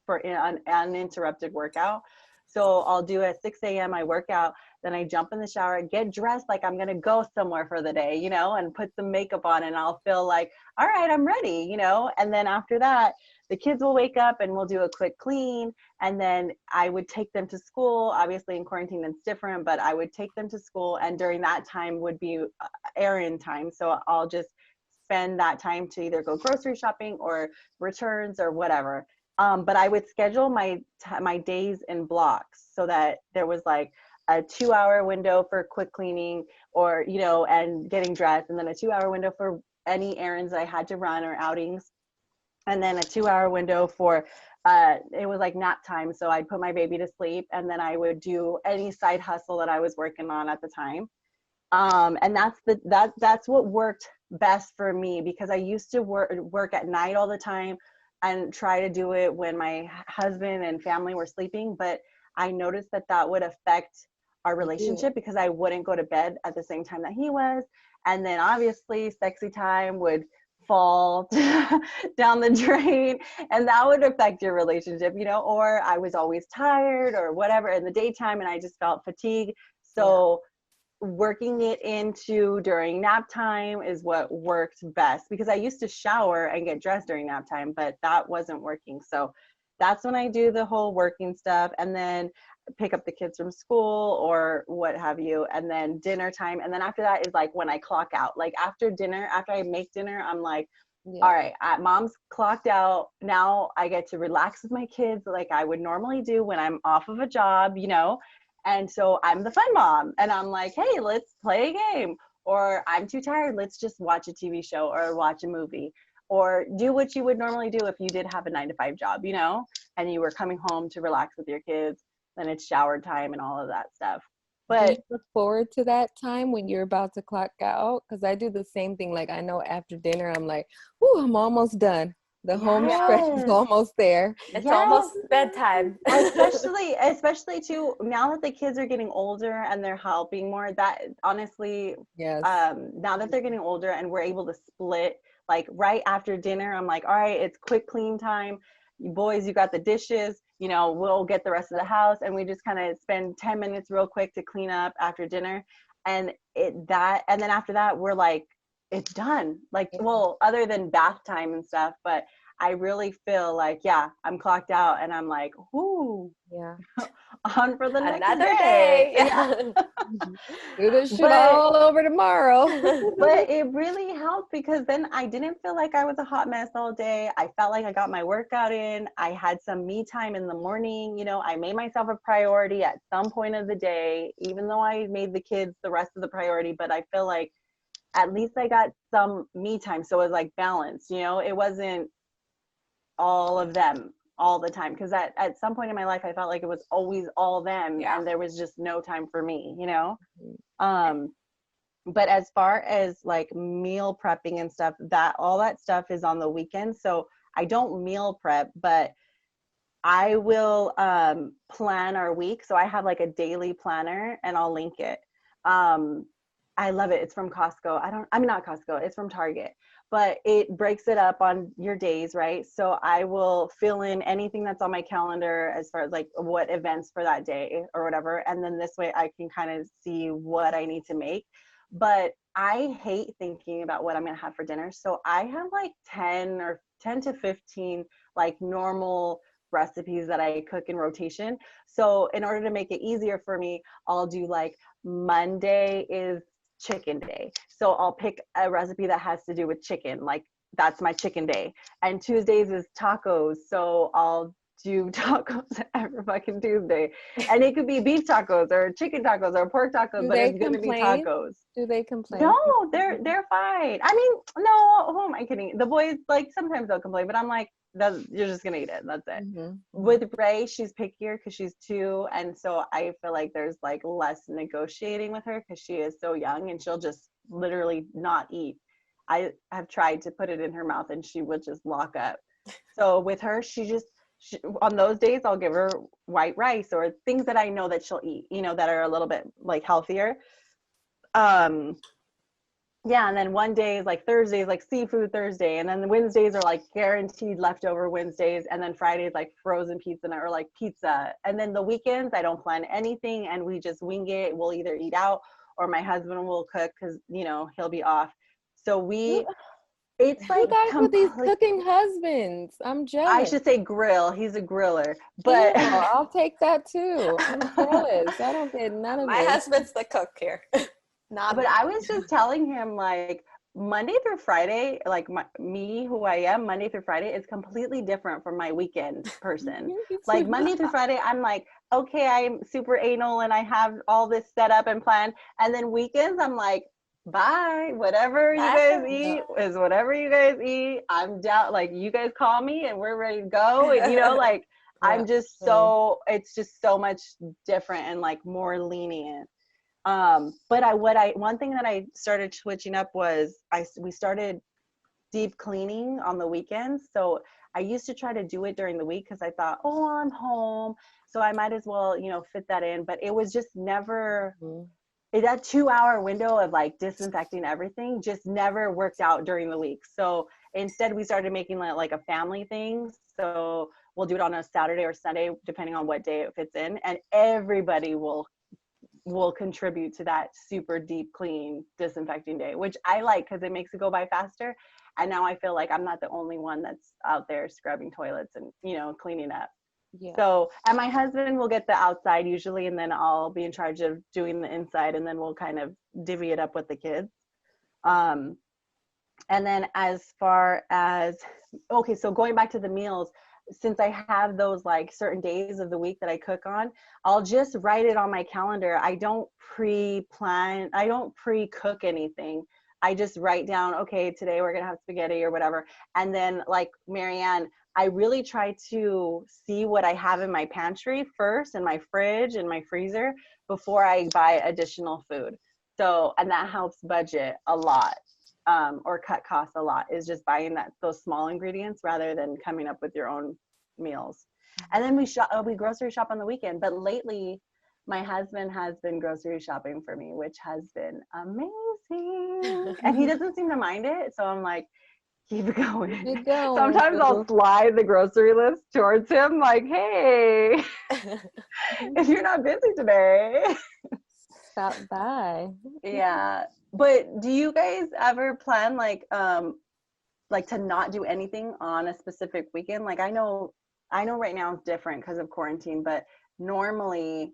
for an uninterrupted workout. So I'll do at 6 a.m. I work out, then I jump in the shower, get dressed like I'm gonna go somewhere for the day, and put some makeup on and I'll feel like, all right, I'm ready, and then after that, the kids will wake up and we'll do a quick clean. And then I would take them to school. Obviously in quarantine, it's different, but I would take them to school. And during that time would be errand time. So I'll just spend that time to either go grocery shopping or returns or whatever. But I would schedule my days in blocks so that there was like a 2-hour window for quick cleaning or, and getting dressed. And then a 2-hour window for any errands I had to run or outings. And then a 2-hour window for, it was like nap time. So I'd put my baby to sleep and then I would do any side hustle that I was working on at the time. And that's what worked best for me because I used to work at night all the time and try to do it when my husband and family were sleeping. But I noticed that would affect our relationship because I wouldn't go to bed at the same time that he was. And then obviously sexy time would fall down the drain and that would affect your relationship, or I was always tired or whatever in the daytime and I just felt fatigued. So working it into during nap time is what worked best because I used to shower and get dressed during nap time, but that wasn't working. So that's when I do the whole working stuff and then pick up the kids from school or what have you. And then dinner time. And then after that is like when I clock out, like after I make dinner, I'm like, all right, mom's clocked out. Now I get to relax with my kids like I would normally do when I'm off of a job, And so I'm the fun mom and I'm like, hey, let's play a game. Or I'm too tired. Let's just watch a TV show or watch a movie or do what you would normally do if you did have a 9-to-5 job, and you were coming home to relax with your kids. Then it's shower time and all of that stuff. But do you look forward to that time when you're about to clock out? Because I do the same thing. Like I know after dinner, I'm like, "Ooh, I'm almost done. The home stretch is almost there. It's almost bedtime." especially too now that the kids are getting older and they're helping more. That honestly, now that they're getting older and we're able to split, like right after dinner, I'm like, all right, it's quick clean time. You boys, you got the dishes. We'll get the rest of the house and we just kind of spend 10 minutes real quick to clean up after dinner. And then after that, we're like, it's done. Like, well, other than bath time and stuff, but I really feel like, I'm clocked out and I'm like, whoo, on for the next day. Do this shit all over tomorrow. But it really helped because then I didn't feel like I was a hot mess all day. I felt like I got my workout in. I had some me time in the morning. I made myself a priority at some point of the day, even though I made the kids the rest of the priority. But I feel like at least I got some me time. So it was like balanced, you know, it wasn't all of them all the time. Cause at some point in my life, I felt like it was always all them and there was just no time for me, you know? But as far as like meal prepping and stuff, that all that stuff is on the weekend. So I don't meal prep, but I will plan our week. So I have like a daily planner and I'll link it. I love it. It's from Costco. I'm not Costco. It's from Target, but it breaks it up on your days, right? So I will fill in anything that's on my calendar as far as like what events for that day or whatever. And then this way I can kind of see what I need to make. But I hate thinking about what I'm going to have for dinner. So I have like 10 to 15 like normal recipes that I cook in rotation. So in order to make it easier for me, I'll do like Monday is chicken day. So I'll pick a recipe that has to do with chicken. Like that's my chicken day. And Tuesdays is tacos. So I'll do tacos every fucking Tuesday. And it could be beef tacos or chicken tacos or pork tacos, but it's going to be tacos. Do they complain? No, they're fine. I mean, no, who am I kidding? The boys, like, sometimes they'll complain, but I'm like, you're just gonna eat it. That's it. With Ray, she's pickier because she's 2, and so I feel like there's like less negotiating with her because she is so young, and she'll just literally not eat. I have tried to put it in her mouth, and she would just lock up. So with her, she on those days, I'll give her white rice or things that I know that she'll eat, you know, that are a little bit like healthier. Yeah, and then one day is like Thursday is like seafood Thursday, and then the Wednesdays are like guaranteed leftover Wednesdays, and then Fridays like frozen pizza or like pizza. And then the weekends I don't plan anything and we just wing it. We'll either eat out or my husband will cook because, you know, he'll be off. So it's like you guys with these cooking husbands. I'm jealous. I should say grill. He's a griller, but I'll take that too. I'm jealous. I don't get none of my husband's the cook here. But I was just telling him like Monday through Friday, like me, who I am, Monday through Friday is completely different from my weekend person. Like Monday through Friday, I'm like, okay, I'm super anal and I have all this set up and planned. And then weekends, I'm like, bye, whatever you guys eat is whatever you guys eat. I'm down. Like you guys call me and we're ready to go. And, you know, like I'm just it's just so much different and like more lenient. But one thing that I started switching up was we started deep cleaning on the weekends. So I used to try to do it during the week because I thought, oh, I'm home, so I might as well, you know, fit that in. But it was just never that 2-hour window of like disinfecting everything just never worked out during the week. So instead we started making like a family thing. So we'll do it on a Saturday or Sunday, depending on what day it fits in, and everybody will contribute to that super deep clean disinfecting day, which I like because it makes it go by faster. And now I feel like I'm not the only one that's out there scrubbing toilets and, you know, cleaning up. So, and my husband will get the outside usually, and then I'll be in charge of doing the inside, and then we'll kind of divvy it up with the kids. And then as far as, okay, so going back to the meals, since I have those like certain days of the week that I cook on, I'll just write it on my calendar. I don't pre-plan, I don't pre-cook anything. I just write down, okay, today we're gonna have spaghetti or whatever. And then like Marianne, I really try to see what I have in my pantry first, in my fridge and my freezer, before I buy additional food. So, and that helps budget a lot. Or cut costs a lot, is just buying those small ingredients rather than coming up with your own meals. And then we grocery shop on the weekend. But lately, my husband has been grocery shopping for me, which has been amazing. And he doesn't seem to mind it. So I'm like, keep going. Keep going. Sometimes I'll slide the grocery list towards him, like, hey, if you're not busy today, stop by. Yeah. But do you guys ever plan like to not do anything on a specific weekend? Like I know right now it's different because of quarantine, but normally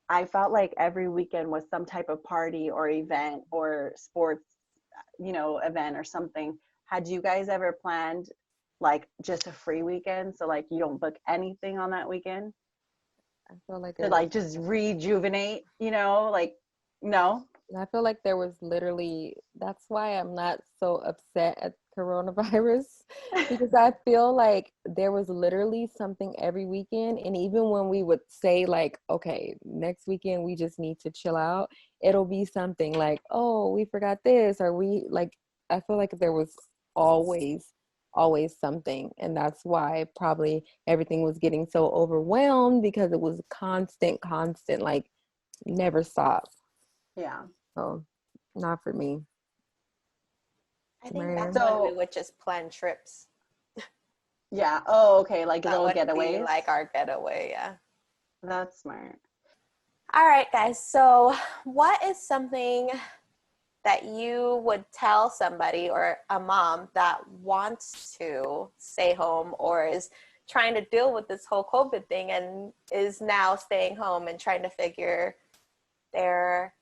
I felt like every weekend was some type of party or event or sports, you know, event or something. Had you guys ever planned like just a free weekend? So like you don't book anything on that weekend? I feel like to like just rejuvenate, you know, like no? And I feel like there was literally, that's why I'm not so upset at coronavirus, because I feel like there was literally something every weekend. And even when we would say like, okay, next weekend we just need to chill out, it'll be something like, oh, we forgot this, or we like, I feel like there was always something. And that's why probably everything was getting so overwhelmed, because it was constant, like never stop. Yeah. So not for me. I think Man. that's when we would just plan trips. Yeah. Oh, okay. Like That little would getaways. be like our getaway, yeah. That's smart. All right, guys. So what is something that you would tell somebody or a mom that wants to stay home or is trying to deal with this whole COVID thing and is now staying home and trying to figure their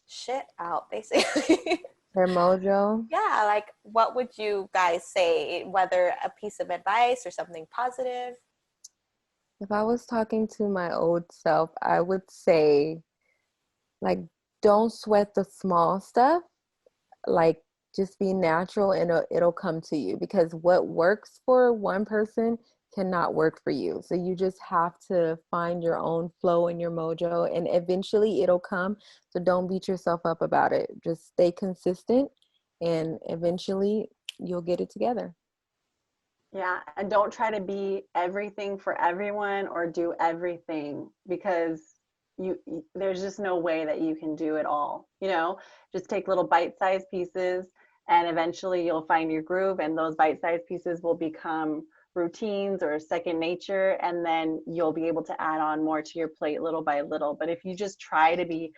shit out, basically? Their mojo. Yeah, like what would you guys say, whether a piece of advice or something positive? If I was talking to my old self, I would say, like, don't sweat the small stuff. Like, just be natural and it'll come to you, because what works for one person cannot work for you. So you just have to find your own flow and your mojo, and eventually it'll come. So don't beat yourself up about it. Just stay consistent, and eventually you'll get it together. Yeah, and don't try to be everything for everyone or do everything, because there's just no way that you can do it all. Just take little bite-sized pieces, and eventually you'll find your groove, and those bite-sized pieces will become routines or second nature, and then you'll be able to add on more to your plate little by little. But if you just try to be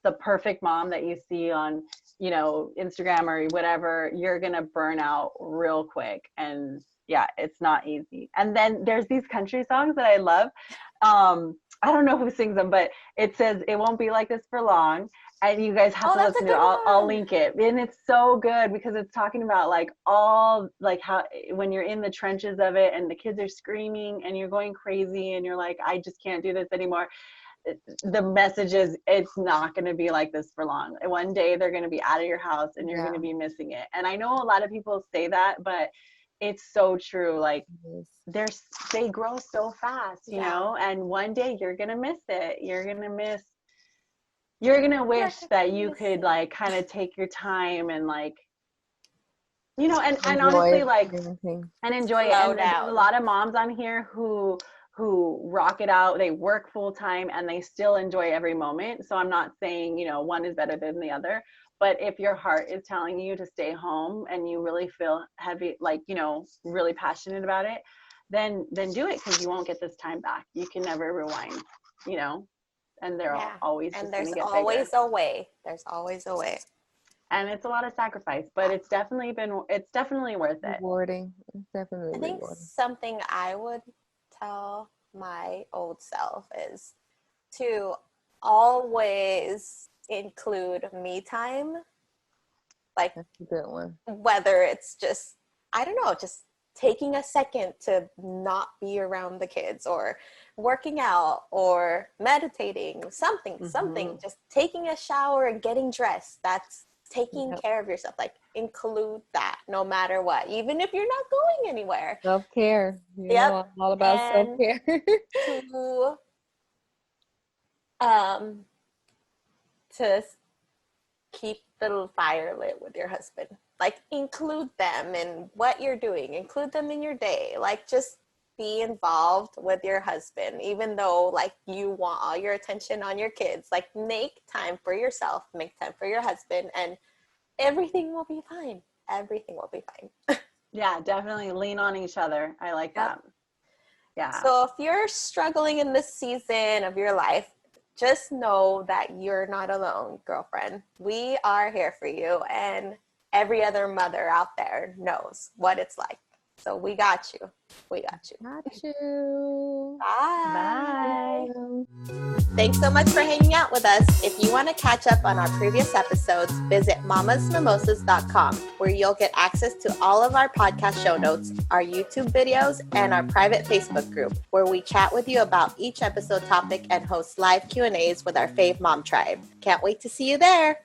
the perfect mom that you see on Instagram or whatever, you're gonna burn out real quick. And yeah, it's not easy. And then there's these country songs that I love. I don't know who sings them, but it says "It won't be like this for long," and you guys have to listen to it. I'll link it, and it's so good because it's talking about like all like how when you're in the trenches of it and the kids are screaming and you're going crazy and you're like, I just can't do this anymore. The message is, it's not going to be like this for long. One day they're going to be out of your house and you're going to be missing it. And I know a lot of people say that, but it's so true. Like they grow so fast, you know, and one day you're going to miss it. You're going to wish that you could like kind of take your time and like, and honestly, like, and enjoy it. And there's a lot of moms on here who rock it out. They work full time and they still enjoy every moment. So I'm not saying, one is better than the other. But if your heart is telling you to stay home and you really feel heavy, like, really passionate about it, then do it, because you won't get this time back. You can never rewind, and they're always just going to get bigger. And there's always a way. There's always a way. And it's a lot of sacrifice, but it's definitely worth it. Rewarding. It's definitely I think rewarding. something I would tell my old self is to always include me time. Like, that's a good one. Whether it's just, I don't know, just taking a second to not be around the kids, or working out, or meditating, something, just taking a shower and getting dressed. That's taking care of yourself. Like, include that no matter what, even if you're not going anywhere. Self-care. I'm all about self-care. To keep the fire lit with your husband. Like, include them in what you're doing. Include them in your day. Like, just be involved with your husband, even though like you want all your attention on your kids. Like, make time for yourself, make time for your husband, and everything will be fine. Everything will be fine. Yeah, definitely lean on each other. I like that. Yeah. So if you're struggling in this season of your life, just know that you're not alone, girlfriend. We are here for you, and every other mother out there knows what it's like. So we got you. We got you. Got you. Bye. Thanks so much for hanging out with us. If you want to catch up on our previous episodes, visit mamasmimosas.com, where you'll get access to all of our podcast show notes, our YouTube videos, and our private Facebook group, where we chat with you about each episode topic and host live Q&As with our fave mom tribe. Can't wait to see you there.